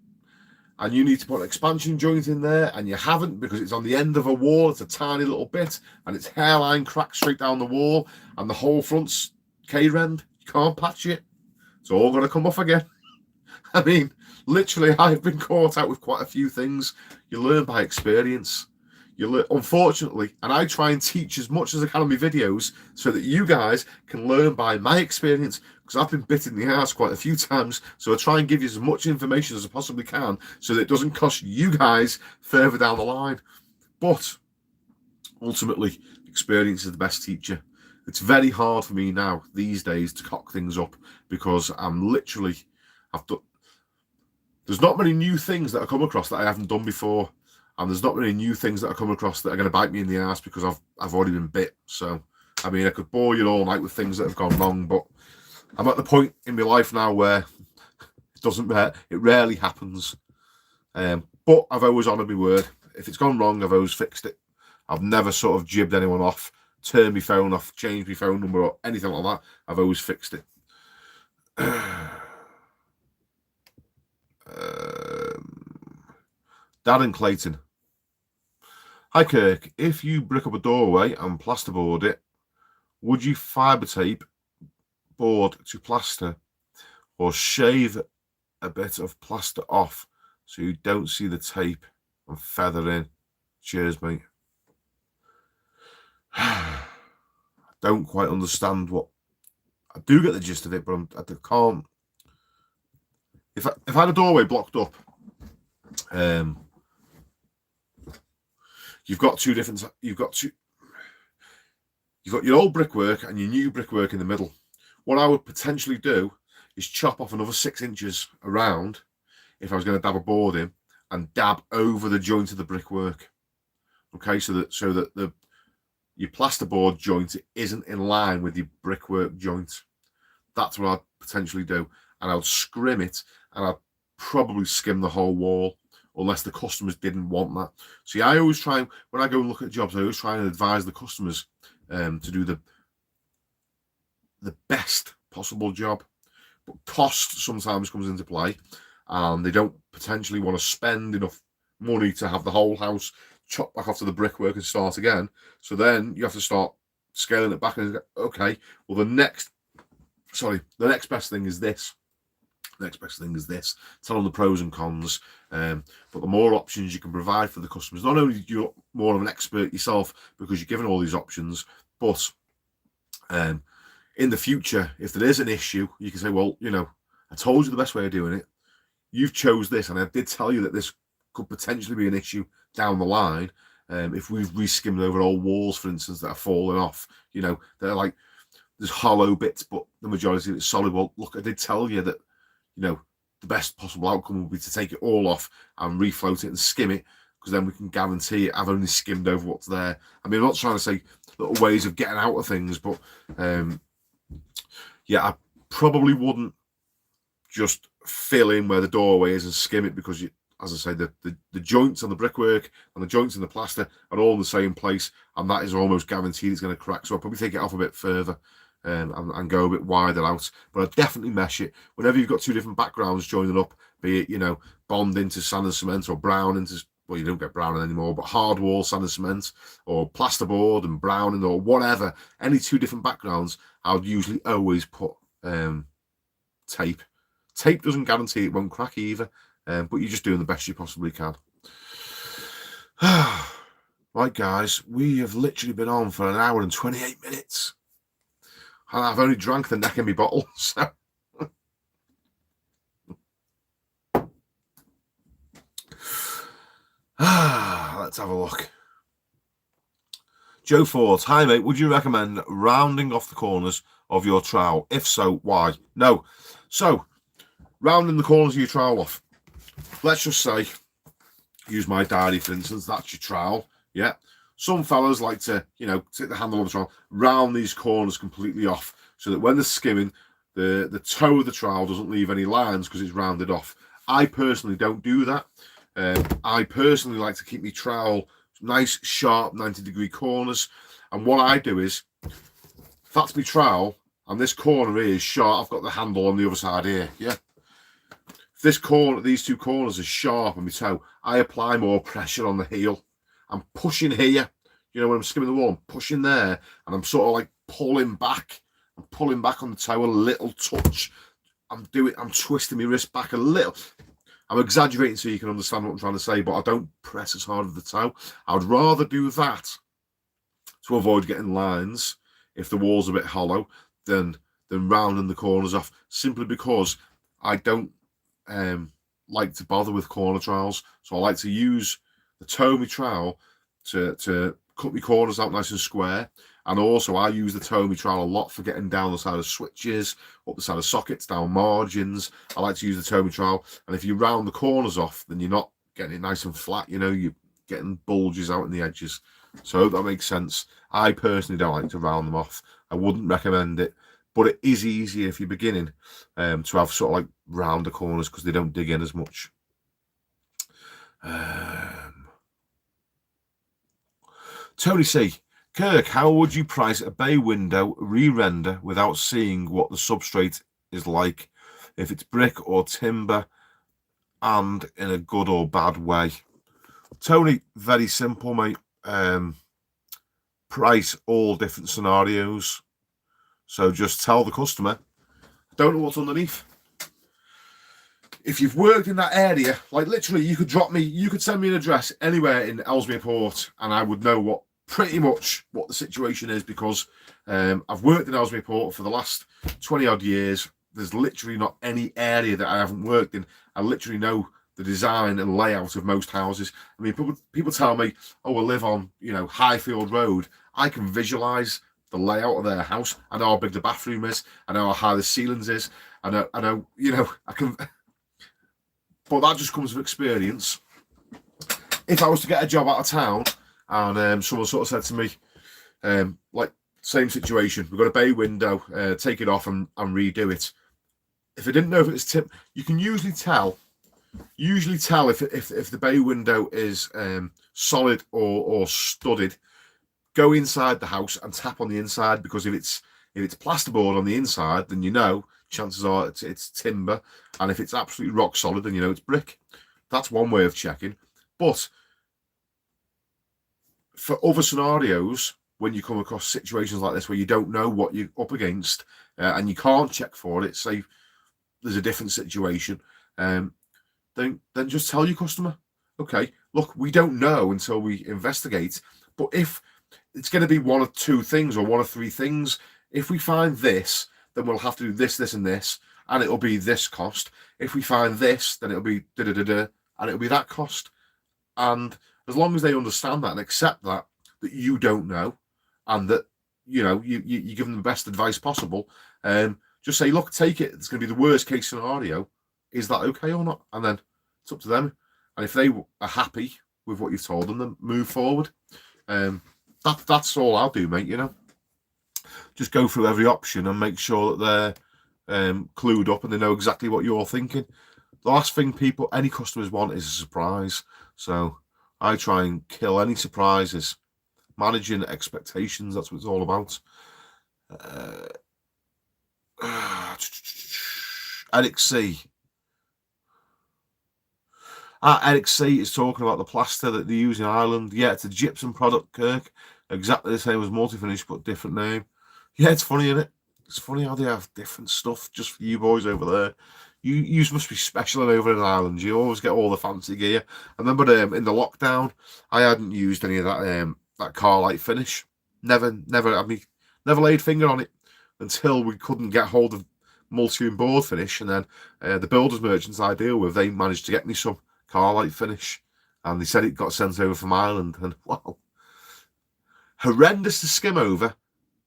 Speaker 1: and you need to put an expansion joint in there and you haven't because it's on the end of a wall. It's a tiny little bit and it's hairline cracked straight down the wall and the whole front's K-rend. You can't patch it. It's all going to come off again. I mean, literally, I've been caught out with quite a few things. You learn by experience. Unfortunately, and I try and teach as much as I can on my videos so that you guys can learn by my experience, because I've been bit in the ass quite a few times. So I try and give you as much information as I possibly can so that it doesn't cost you guys further down the line. But ultimately, experience is the best teacher. It's very hard for me now these days to cock things up because there's not many new things that I come across that I haven't done before, and there's not many new things that I come across that are going to bite me in the ass because I've already been bit. So, I mean, I could bore you all night with things that have gone wrong, but I'm at the point in my life now where it rarely happens. But I've always honoured my word. If it's gone wrong, I've always fixed it. I've never sort of jibbed anyone off, turned my phone off, changed my phone number or anything like that. I've always fixed it. Darren Clayton. Hi Kirk, if you brick up a doorway and plasterboard it, would you fibre tape board to plaster or shave a bit of plaster off so you don't see the tape and feather in? Cheers, mate. I don't quite understand what... I do get the gist of it, but I can't... If I had a doorway blocked up, you've got your old brickwork and your new brickwork in the middle. What I would potentially do is chop off another 6 inches around if I was going to dab a board in and dab over the joint of the brickwork. Okay, so that your plasterboard joint isn't in line with your brickwork joint. That's what I'd potentially do. And I'd scrim it and I'd probably skim the whole wall unless the customers didn't want that. See, I always try, when I go and look at jobs, I always try and advise the customers to do the best possible job. But cost sometimes comes into play, and they don't potentially want to spend enough money to have the whole house chopped back off to the brickwork and start again. So then you have to start scaling it back and go, okay, well the next best thing is this. Next best thing is this. Tell them the pros and cons. But the more options you can provide for the customers, not only you're more of an expert yourself because you're given all these options, but in the future, if there is an issue, you can say, well, you know, I told you the best way of doing it. You've chose this, and I did tell you that this could potentially be an issue down the line. If we've re-skimmed over old walls, for instance, that are falling off, you know, they're like, there's hollow bits, but the majority of it's solid. Well, look, I did tell you that, you know, the best possible outcome would be to take it all off and refloat it and skim it, because then we can guarantee it. I've only skimmed over what's there. I mean, I'm not trying to say little ways of getting out of things, but yeah, I probably wouldn't just fill in where the doorway is and skim it, because as I say, the joints on the brickwork and the joints in the plaster are all in the same place, and that is almost guaranteed it's going to crack. So I'll probably take it off a bit further and go a bit wider out. But I definitely mesh it. Whenever you've got two different backgrounds joining up, be it, you know, bond into sand and cement or brown into, well, you don't get brown anymore, but hard wall sand and cement, or plasterboard and browning, or whatever, any two different backgrounds, I would usually always put tape. Tape doesn't guarantee it won't crack either, but you're just doing the best you possibly can. Right, guys, we have literally been on for 1 hour and 28 minutes. And I've only drank the neck of my bottle, so... Let's have a look. Joe Ford, hi mate, would you recommend rounding off the corners of your trowel? If so, why? No. So, rounding the corners of your trowel off. Let's just say, use my diary for instance, that's your trowel, yeah. Some fellas like to, you know, take the handle of the trowel, round these corners completely off, so that when they're skimming, the toe of the trowel doesn't leave any lines because it's rounded off. I personally don't do that. I personally like to keep my trowel nice, sharp, 90-degree corners. And what I do is, if that's my trowel, and this corner here is sharp, I've got the handle on the other side here, yeah? If this corner, these two corners are sharp on my toe, I apply more pressure on the heel. I'm pushing here, you know, when I'm skimming the wall, I'm pushing there, and I'm sort of like pulling back. I'm pulling back on the toe a little touch. I'm twisting my wrist back a little. I'm exaggerating so you can understand what I'm trying to say, but I don't press as hard with the toe. I would rather do that to avoid getting lines if the wall's a bit hollow than than rounding the corners off, simply because I don't like to bother with corner trowels. So I like to use the Tomy trowel to cut my corners out nice and square. And also I use the Tomy trowel a lot for getting down the side of switches, up the side of sockets, down margins. I like to use the Tomy trowel. And if you round the corners off, then you're not getting it nice and flat, you know, you're getting bulges out in the edges. So I hope that makes sense. I personally don't like to round them off. I wouldn't recommend it, but it is easier if you're beginning to have sort of like rounder corners because they don't dig in as much. Tony C. Kirk, how would you price a bay window re-render without seeing what the substrate is like, if it's brick or timber, and in a good or bad way? Tony, very simple, mate. Price all different scenarios. So just tell the customer, don't know what's underneath. If you've worked in that area, like literally you could send me an address anywhere in Ellesmere Port and I would know pretty much what the situation is, because I've worked in Ellesmere Port for the last 20 odd years. There's literally not any area that I haven't worked in. I literally know the design and layout of most houses. I mean, people tell me, oh, we'll live on, you know, Highfield Road. I can visualize the layout of their house. I know how big the bathroom is. I know how high the ceilings is. I know, you know, I can, but that just comes with experience. If I was to get a job out of town and someone sort of said to me, like, same situation, we've got a bay window, take it off and redo it. If I didn't know if it was tip, you can usually tell if the bay window is solid or studded. Go inside the house and tap on the inside, because if it's plasterboard on the inside, then you know chances are it's timber, and if it's absolutely rock solid, then you know it's brick. That's one way of checking. But for other scenarios, when you come across situations like this where you don't know what you're up against and you can't check for it, say there's a different situation, then just tell your customer, okay, look, we don't know until we investigate, but if it's going to be one of two things or one of three things, if we find this, then we'll have to do this, this, and this, and it'll be this cost. If we find this, then it'll be da-da-da-da, and it'll be that cost. And as long as they understand that and accept that you don't know, and that, you know, you give them the best advice possible, just say, look, take it. It's going to be the worst case scenario. Is that okay or not? And then it's up to them. And if they are happy with what you've told them, then move forward. That's all I'll do, mate, you know. Just go through every option and make sure that they're clued up and they know exactly what you're thinking. The last thing any customers want is a surprise. So I try and kill any surprises. Managing expectations, that's what it's all about. Eric C. Eric C is talking about the plaster that they use in Ireland. Yeah, it's a gypsum product, Kirk. Exactly the same as multi-finish, but different name. Yeah, it's funny, isn't it? It's funny how they have different stuff just for you boys over there. You must be special over in Ireland. You always get all the fancy gear. I remember in the lockdown, I hadn't used any of that Carlite finish. Never laid finger on it until we couldn't get hold of multi and board finish, and then the builders merchants I deal with, they managed to get me some Carlite finish, and they said it got sent over from Ireland, and wow, horrendous to skim over,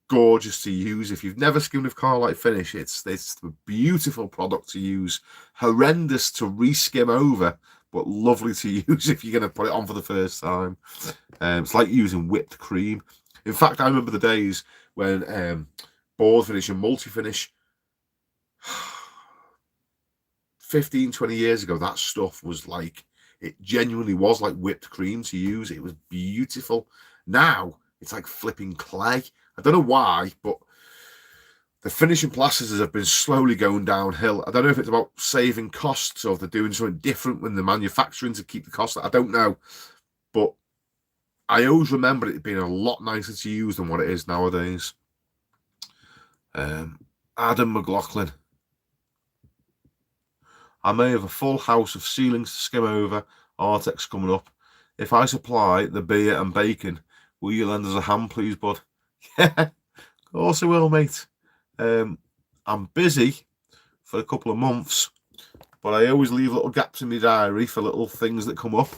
Speaker 1: gorgeous to use. If you've never skimmed with Carlite finish, it's a beautiful product to use. Horrendous to re-skim over, but lovely to use if you're going to put it on for the first time. It's like using whipped cream. In fact, I remember the days when board finish and multi-finish, 15, 20 years ago, that stuff was like, it genuinely was like whipped cream to use. It was beautiful. Now, it's like flipping clay. I don't know why, but the finishing plasters have been slowly going downhill. I don't know if it's about saving costs or if they're doing something different when they're manufacturing to keep the cost. I don't know. But I always remember it being a lot nicer to use than what it is nowadays. Adam McLaughlin. I may have a full house of ceilings to skim over. Artex coming up. If I supply the beer and bacon, will you lend us a hand, please, bud? Yeah, of course I will, mate. I'm busy for a couple of months, but I always leave little gaps in my diary for little things that come up.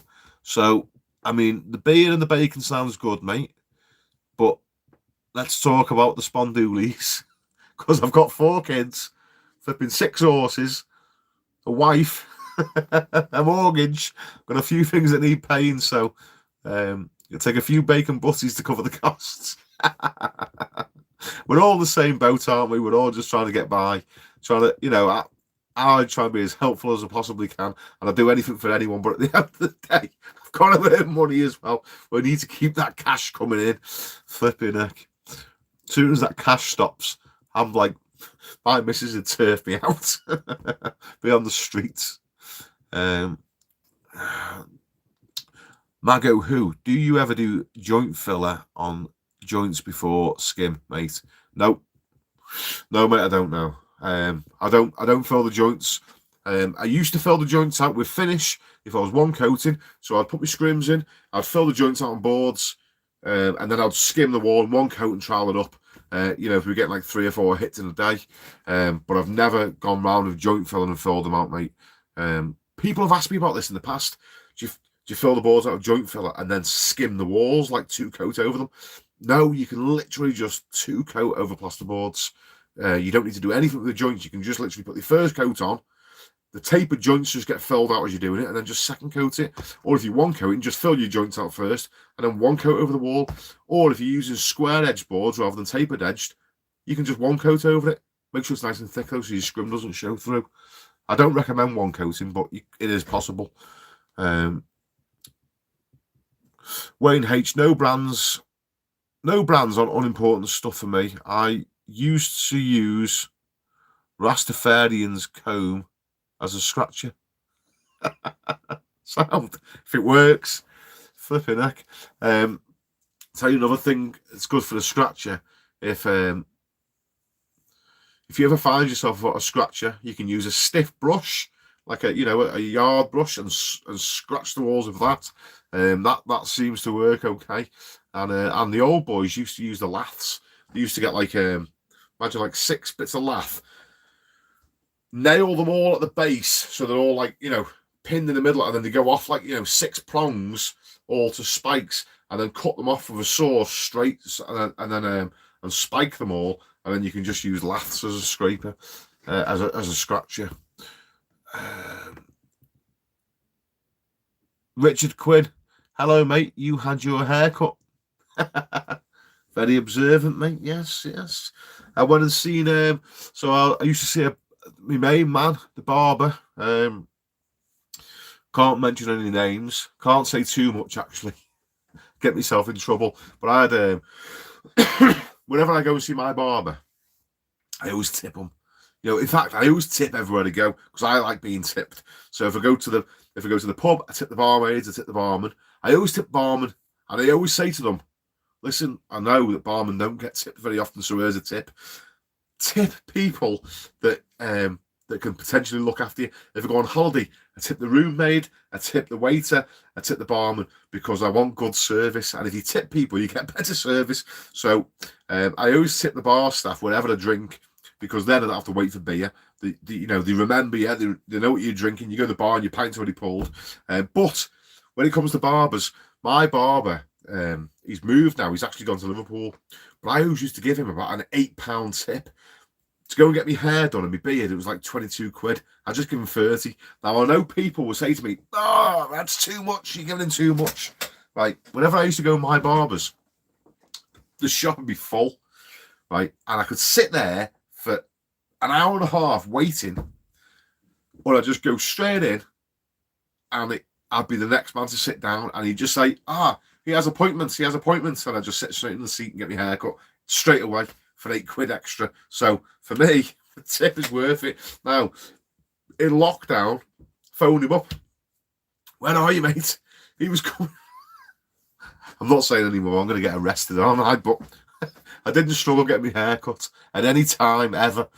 Speaker 1: So, I mean, the beer and the bacon sounds good, mate. But let's talk about the spondoolies, because I've got 4 kids, flipping 6 horses, a wife, a mortgage, got a few things that need paying. So, it'll take a few bacon butties to cover the costs. We're all in the same boat, aren't we? We're all just trying to get by, trying to, I try and be as helpful as I possibly can, and I'll do anything for anyone. But at the end of the day, I've got to earn money as well. We need to keep that cash coming in. Flipping heck. As soon as that cash stops, I'm like, my missus would turf me out. Be on the streets. Mago, who? Do you ever do joint filler on joints before skim, mate? No, mate, I don't know. I don't fill the joints. I used to fill the joints out with finish if I was one coating. So I'd put my scrims in, I'd fill the joints out on boards, and then I'd skim the wall in one coat and trowel it up. If we get like 3 or 4 hits in a day. But I've never gone round with joint filling and filled them out, mate. People have asked me about this in the past. Do you fill the boards out of joint filler and then skim the walls, like 2 coat over them? No, you can literally just 2 coat over plasterboards. You don't need to do anything with the joints. You can just literally put the first coat on. The tapered joints just get filled out as you're doing it, and then just second coat it. Or if you one coat, just fill your joints out first, and then one coat over the wall. Or if you're using square edge boards rather than tapered edged, you can just one coat over it. Make sure it's nice and thick though, so your scrim doesn't show through. I don't recommend one coating, but it is possible. Wayne H, no brands on unimportant stuff for me. I used to use Rastafarian's comb as a scratcher. Sound. If it works, flipping heck. Tell you another thing that's good for the scratcher. If you ever find yourself with a scratcher, you can use a stiff brush, like a yard brush, and scratch the walls with that. That seems to work okay. And the old boys used to use the laths. They used to get like imagine like 6 bits of lath, nail them all at the base so they're all like pinned in the middle, and then they go off like 6 prongs all to spikes, and then cut them off with a saw straight, and spike them all, and then you can just use laths as a scraper, as a scratcher. Richard Quinn, hello mate, you had your haircut. Very observant, mate. Yes. I went and seen so I used to see my main man, the barber. Can't mention any names. Can't say too much actually. Get myself in trouble. But I had whenever I go and see my barber, I always tip him. In fact, I always tip everywhere I go because I like being tipped. So if I go to the pub, I tip the barmaids, I tip the barman. I always tip barman, and I always say to them, listen, I know that barmen don't get tipped very often, so here's a tip. Tip people that can potentially look after you. If I go on holiday, I tip the room-maid, I tip the waiter, I tip the barman, because I want good service. And if you tip people, you get better service. So I always tip the bar staff whenever I drink, because then I don't have to wait for beer. They remember you, they know what you're drinking. You go to the bar and your pint's already pulled. But when it comes to barbers, my barber, he's moved now. He's actually gone to Liverpool. But I always used to give him about an £8 tip to go and get my hair done and my beard. It was like 22 quid. I just give him 30. Now, I know people will say to me, oh, that's too much. You're giving him too much. Like, whenever I used to go to my barbers, the shop would be full, right? And I could sit there for an hour and a half waiting, or I'd just go straight in, and I'd be the next man to sit down, and he'd just say, he has appointments, and I'd just sit straight in the seat and get my hair cut straight away for 8 quid extra. So for me, the tip is worth it. Now, in lockdown, phoned him up. Where are you, mate? He was coming. I'm not saying anymore, I'm going to get arrested, aren't I? But I didn't struggle getting my hair cut at any time ever.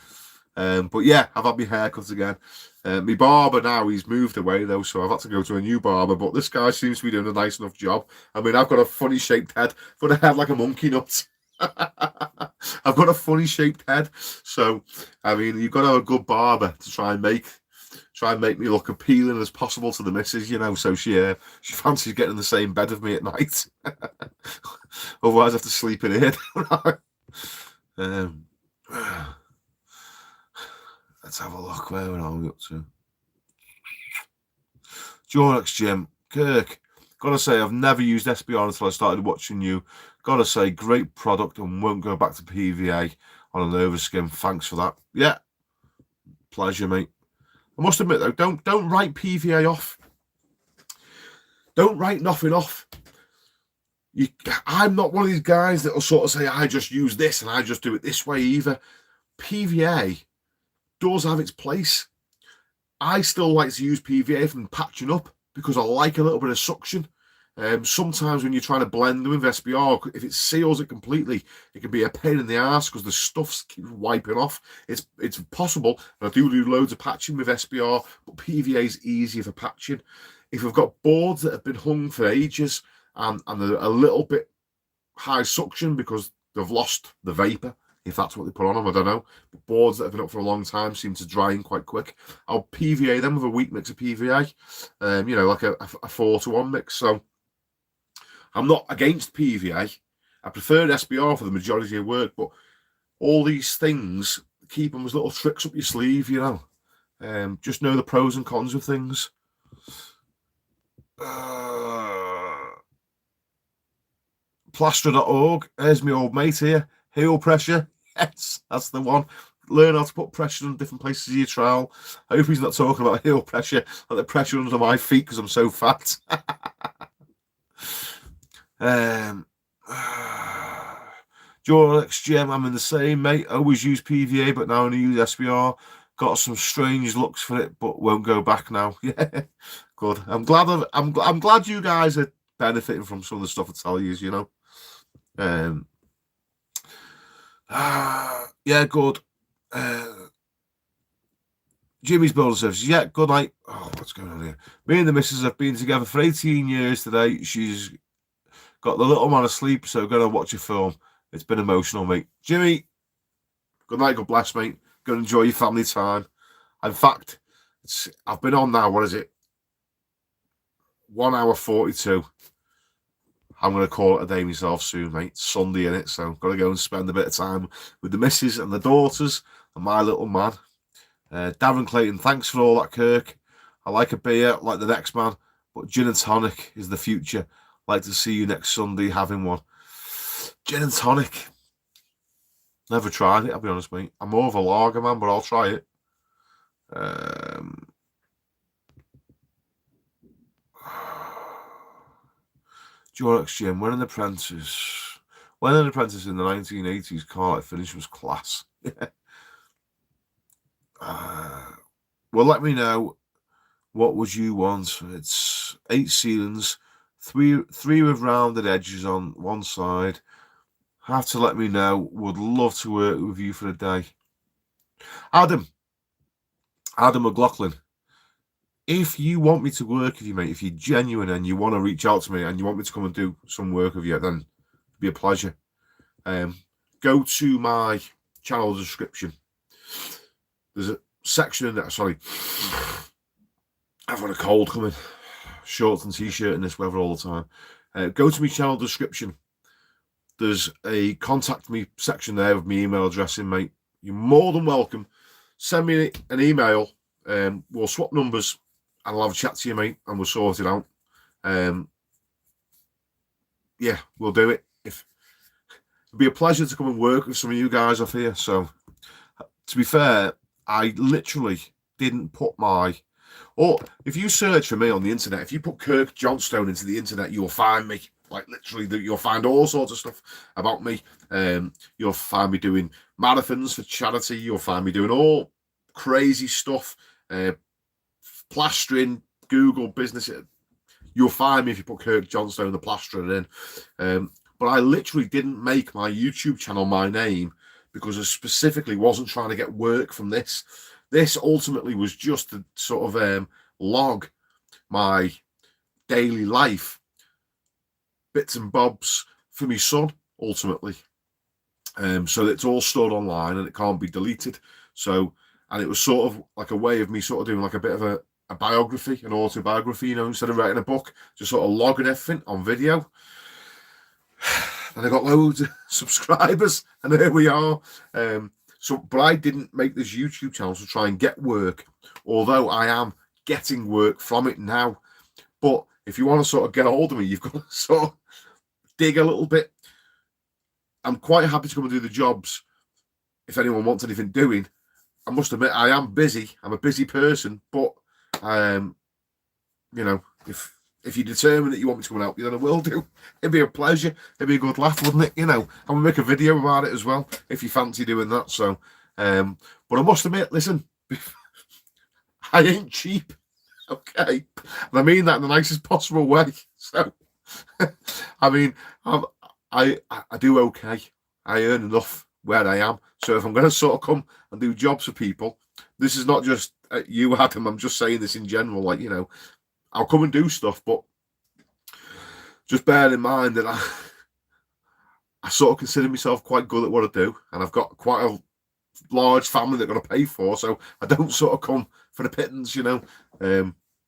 Speaker 1: But yeah, I've had my hair cut again. My barber now, he's moved away though, so I've had to go to a new barber. But this guy seems to be doing a nice enough job. I mean, I've got a funny shaped head, but I have like a monkey nut. I've got a funny shaped head, so I mean, you've got to have a good barber to try and make me look appealing as possible to the missus, you know. So she fancies getting in the same bed with me at night. Otherwise, I have to sleep in here. Let's have a look. Where are we up to? Jorex Jim Kirk. Gotta say, I've never used SBR until I started watching you. Gotta say, great product and won't go back to PVA on an overskim. Thanks for that. Yeah, pleasure, mate. I must admit though, don't write PVA off. Don't write nothing off. I'm not one of these guys that will sort of say, I just use this and I just do it this way either. PVA does have its place. I still like to use PVA from patching up because I like a little bit of suction. Sometimes when you're trying to blend them with SBR, if it seals it completely, it can be a pain in the ass because the stuff keeps wiping off. It's possible. And I do loads of patching with SBR, but PVA is easier for patching. If we've got boards that have been hung for ages and they're a little bit high suction because they've lost the vapor, if that's what they put on them, I don't know. But boards that have been up for a long time seem to dry in quite quick. I'll PVA them with a weak mix of PVA, like a 4-to-1 mix. So I'm not against PVA. I prefer SBR for the majority of work, but all these things, keep them as little tricks up your sleeve, you know. Just know the pros and cons of things. Plaster.org. There's my old mate here. Heel pressure. Yes, that's the one. Learn how to put pressure on different places of your trowel. I hope he's not talking about heel pressure, like the pressure under my feet because I'm so fat. Jorex Gem, I'm in the same, mate. I always use PVA, but now I only use SBR. Got some strange looks for it, but won't go back now. Yeah, good. I'm glad you guys are benefiting from some of the stuff I tell you, you know. Yeah, good. Jimmy's Builder Services. Yeah, good night. Oh, what's going on here? Me and the missus have been together for 18 years today. She's got the little man asleep, so going to watch a film. It's been emotional, mate. Jimmy, good night. God bless, mate. Go and enjoy your family time. In fact, I've been on now. What is it? 1 hour 42. I'm going to call it a day myself soon, mate. Sunday in it, so got to go and spend a bit of time with the missus and the daughters and my little man. Darren Clayton, thanks for all that, Kirk. I like a beer like the next man, but gin and tonic is the future. Like to see you next Sunday having one. Gin and tonic. Never tried it, I'll be honest, mate. I'm more of a lager man, but I'll try it. Jorex Jim, when an apprentice in the 1980s car finish was class. Well, let me know. What would you want? It's 8 ceilings, three with rounded edges on one side. Have to let me know. Would love to work with you for a day. Adam McLaughlin. If you want me to work with you, mate, if you're genuine and you want to reach out to me and you want me to come and do some work with you, then it'd be a pleasure. Go to my channel description. There's a section in there. Sorry, I've got a cold coming. Shorts and t-shirt in this weather all the time. Go to my channel description. There's a contact me section there with my email address in, mate. You're more than welcome. Send me an email. We'll swap numbers and I'll have a chat to you, mate, and we'll sort it out. Yeah, we'll do it. It'd be a pleasure to come and work with some of you guys off here. So, to be fair, I literally didn't put or if you search for me on the internet, if you put Kirk Johnstone into the internet, you'll find me. Like literally, you'll find all sorts of stuff about me. You'll find me doing marathons for charity. You'll find me doing all crazy stuff. Plastering, Google business. You'll find me if you put Kirk Johnstone the plastering in. But I literally didn't make my YouTube channel my name because I specifically wasn't trying to get work from this. This ultimately was just to sort of log my daily life, bits and bobs for my son, ultimately. So it's all stored online and it can't be deleted. So, and it was sort of like a way of me sort of doing like a bit of a biography, an autobiography, instead of writing a book, just sort of logging everything on video. And I got loads of subscribers, and here we are. But I didn't make this YouTube channel to try and get work, although I am getting work from it now. But if you want to sort of get a hold of me, you've got to sort of dig a little bit. I'm quite happy to come and do the jobs if anyone wants anything doing. I must admit, I am busy. I'm a busy person, but if you determine that you want me to come and help you, then I will do. It'd be a pleasure. It'd be a good laugh, wouldn't it? And we'll make a video about it as well if you fancy doing that. So, but I must admit, listen, I ain't cheap, okay? And I mean that in the nicest possible way. So, I mean, I do okay. I earn enough where I am. So if I'm going to sort of come and do jobs for people, this is not just you, Adam. I'm just saying this in general. Like, I'll come and do stuff, but just bear in mind that I sort of consider myself quite good at what I do, and I've got quite a large family that I'm going to pay for, so I don't sort of come for the pittance,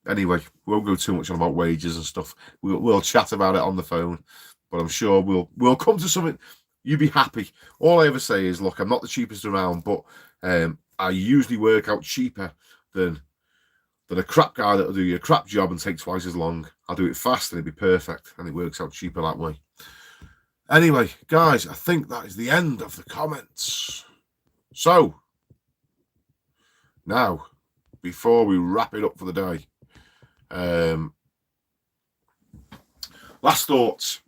Speaker 1: Anyway, we won't go too much on about wages and stuff. We'll chat about it on the phone, but I'm sure we'll come to something. You'd be happy. All I ever say is, look, I'm not the cheapest around, but I usually work out cheaper than a crap guy that'll do your crap job and take twice as long. I'll do it fast and it'll be perfect, and it works out cheaper that way. Anyway, guys, I think that is the end of the comments. So, now, before we wrap it up for the day, last thoughts.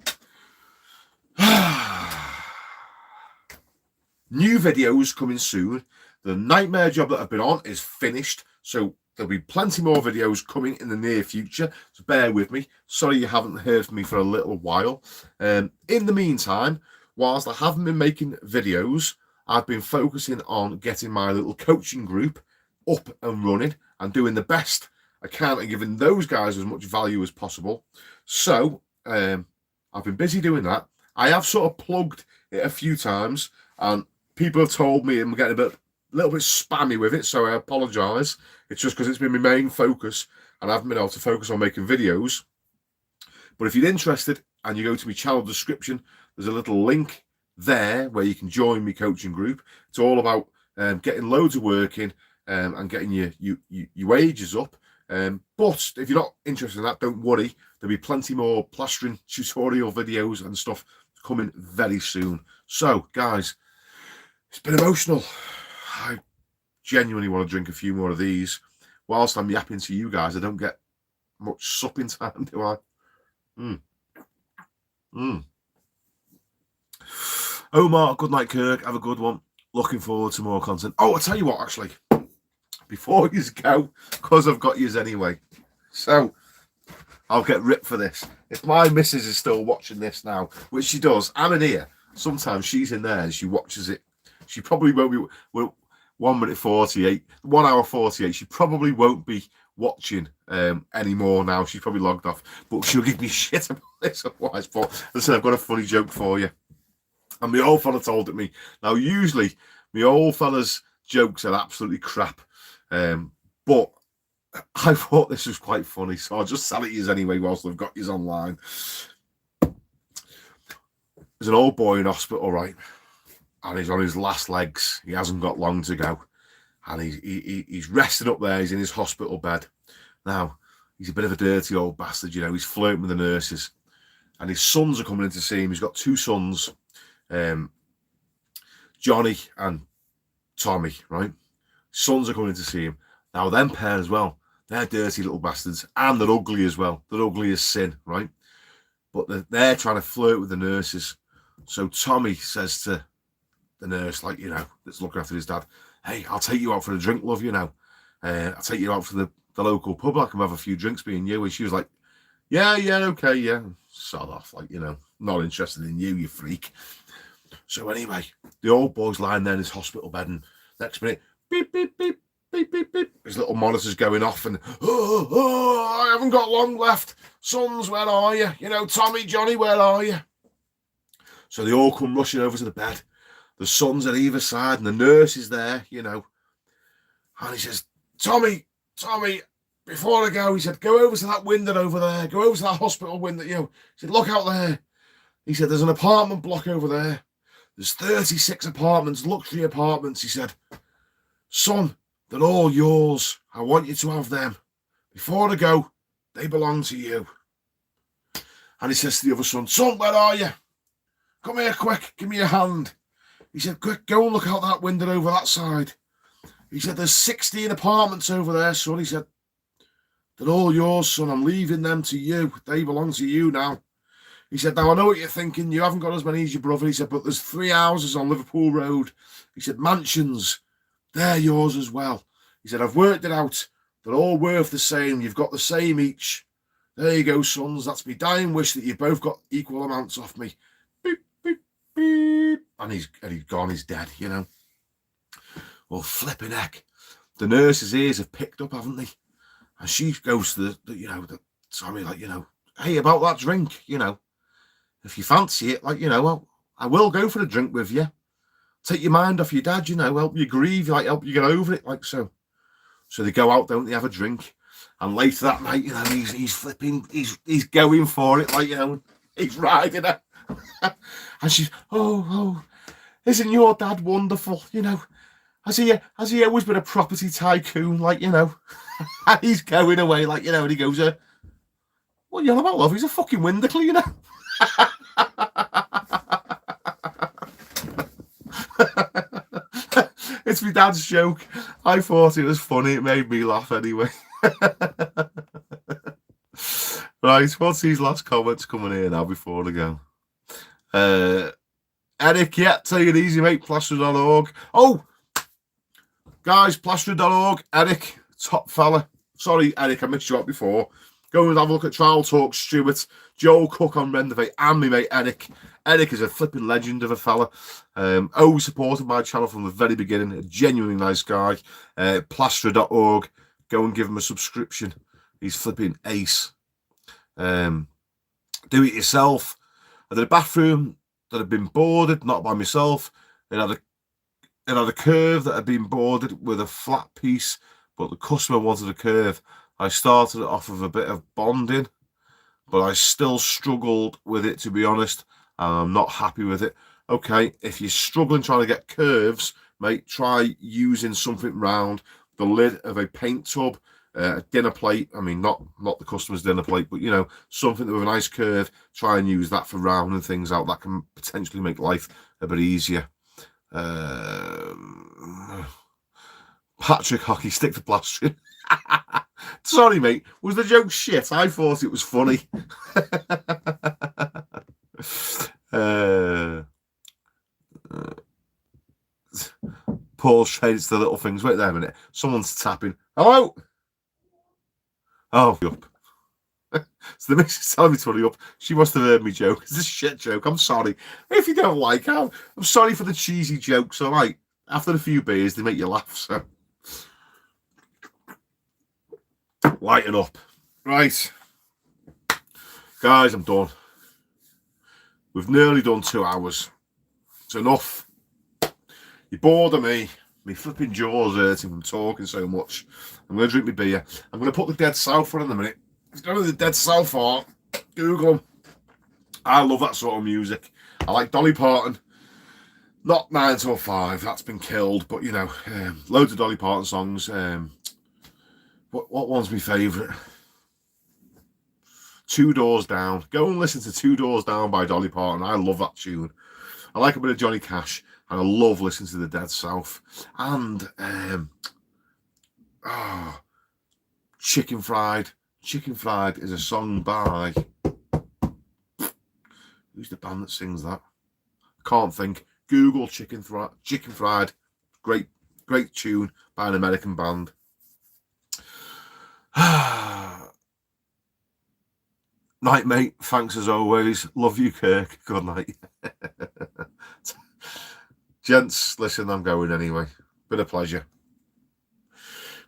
Speaker 1: New videos coming soon. The nightmare job that I've been on is finished, so there'll be plenty more videos coming in the near future, so bear with me. Sorry you haven't heard from me for a little while. In the meantime, whilst I haven't been making videos, I've been focusing on getting my little coaching group up and running and doing the best I can and giving those guys as much value as possible. So I've been busy doing that. I have sort of plugged it a few times, and people have told me I'm getting a little bit spammy with it, so I apologise. It's just because it's been my main focus, and I haven't been able to focus on making videos. But if you're interested and you go to my channel description, there's a little link there where you can join my coaching group. It's all about getting loads of work in and getting your wages up. But if you're not interested in that, don't worry. There'll be plenty more plastering tutorial videos and stuff coming very soon. So, guys, it's been emotional. I genuinely want to drink a few more of these. Whilst I'm yapping to you guys, I don't get much supping time, do I? Omar, good night, Kirk. Have a good one. Looking forward to more content. Oh, I'll tell you what, actually. Before you go, because I've got yous anyway. So, I'll get ripped for this. If my missus is still watching this now, which she does, I'm in here. Sometimes she's in there and she watches it. She probably won't be... Well, 1 minute 48, 1 hour 48. She probably won't be watching anymore now. She's probably logged off. But she'll give me shit about this otherwise. But listen, I've got a funny joke for you. And my old fella told it me. Now, usually, my old fella's jokes are absolutely crap. But I thought this was quite funny, so I'll just sell it you anyway whilst I've got you online. There's an old boy in hospital, right? And he's on his last legs. He hasn't got long to go. And he's resting up there. He's in his hospital bed. Now, he's a bit of a dirty old bastard, He's flirting with the nurses. And his sons are coming in to see him. He's got 2 sons, Johnny and Tommy, right? Sons are coming in to see him. Now, them pair as well, they're dirty little bastards. And they're ugly as well. They're ugly as sin, right? But they're trying to flirt with the nurses. So Tommy says to the nurse, that's looking after his dad, hey, I'll take you out for a drink, love, I'll take you out for the local pub. I can have a few drinks being you. And she was like, yeah, okay, yeah. Sod off, not interested in you freak. So anyway, the old boy's lying there in his hospital bed, and next minute, beep, beep, beep, beep, beep, beep. His little monitor's going off, and I haven't got long left. Sons, where are you? Tommy, Johnny, where are you? So they all come rushing over to the bed. The son's at either side and the nurse is there, you know. And he says, Tommy, before I go, he said, go over to that window over there. Go over to that hospital window, you know. He said, look out there. He said, there's an apartment block over there. There's 36 apartments, luxury apartments. He said, son, they're all yours. I want you to have them. Before I go, they belong to you. And he says to the other son, where are you? Come here quick, give me a hand. He said, quick, go and look out that window over that side. He said, there's 16 apartments over there, son. He said, they're all yours, son. I'm leaving them to you. They belong to you now. He said, now I know what you're thinking. You haven't got as many as your brother. He said, but there's 3 houses on Liverpool Road. He said, mansions, they're yours as well. He said, I've worked it out. They're all worth the same. You've got the same each. There you go, sons. That's my dying wish that you've both got equal amounts off me. Beep, beep, beep. And he's gone. He's dead, you know. Well, flipping heck. The nurse's ears have picked up, haven't they? And she goes to Tommy, like, you know, hey, about that drink, you know. If you fancy it, like, you know, well, I will go for a drink with you. Take your mind off your dad, you know, help you grieve, like, help you get over it, like so. So they go out, don't they, have a drink. And later that night, you know, he's flipping, he's going for it, like, you know, he's riding her. And she's, oh, isn't your dad wonderful, you know? Has he always been a property tycoon, like, you know? And he's going away, like, you know, and he goes, what are you on about, love? He's a fucking window cleaner. It's my dad's joke. I thought it was funny. It made me laugh anyway. Right, what's these last comments coming here now before I go? Eric, yeah, take it easy, mate. Plaster.org. Oh, guys, plaster.org. Eric, top fella. Sorry, Eric, I missed you up before. Go and have a look at Trial Talk Stuart, Joel Cook on Renovate, and me mate Eric. Eric is a flipping legend of a fella. Always supported my channel from the very beginning. A genuinely nice guy. Plasterer.org. Go and give him a subscription. He's flipping ace. Do it yourself. I did a bathroom that had been boarded, not by myself. It had a curve that had been boarded with a flat piece, but the customer wanted a curve. I started it off with a bit of bonding, but I still struggled with it, to be honest, and I'm not happy with it. Okay, if you're struggling trying to get curves, mate, try using something round. The lid of a paint tub, a dinner plate. I mean, not the customer's dinner plate, but, you know, something with a nice curve. Try and use that for rounding things out. That can potentially make life a bit easier. Patrick Hockey, stick to plastering. Sorry, mate. Was the joke shit? I thought it was funny. Paul shades the little things. Wait there a minute. Someone's tapping. Hello? Oh, up. So the missus telling me to hurry up. She must have heard me joke. It's a shit joke. I'm sorry. If you don't like it, I'm sorry for the cheesy jokes. All right. After a few beers, they make you laugh. So lighten up. Right. Guys, I'm done. We've nearly done 2 hours. It's enough. You're bored of me. My flipping jaw's hurting from talking so much. I'm going to drink my beer. I'm going to put the Dead South on in a minute. If you don't know who the Dead South are, Google them. I love that sort of music. I like Dolly Parton. Not 9 till 5. That's been killed. But, you know, loads of Dolly Parton songs. What one's my favourite? Two Doors Down. Go and listen to Two Doors Down by Dolly Parton. I love that tune. I like a bit of Johnny Cash, and I love listening to the Dead South. And Chicken Fried. Chicken Fried is a song by, who's the band that sings that? I can't think. Google Chicken Fried. Great tune by an American band. Night, mate. Thanks as always. Love you, Kirk. Good night. Gents, listen, I'm going anyway. Been a pleasure.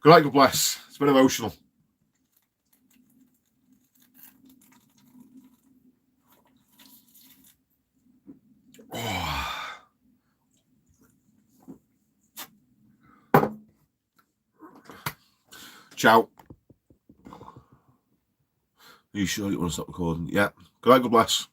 Speaker 1: Good night, God bless. It's been emotional. Oh. Ciao. Are you sure you want to stop recording? Yeah. Good night, God bless.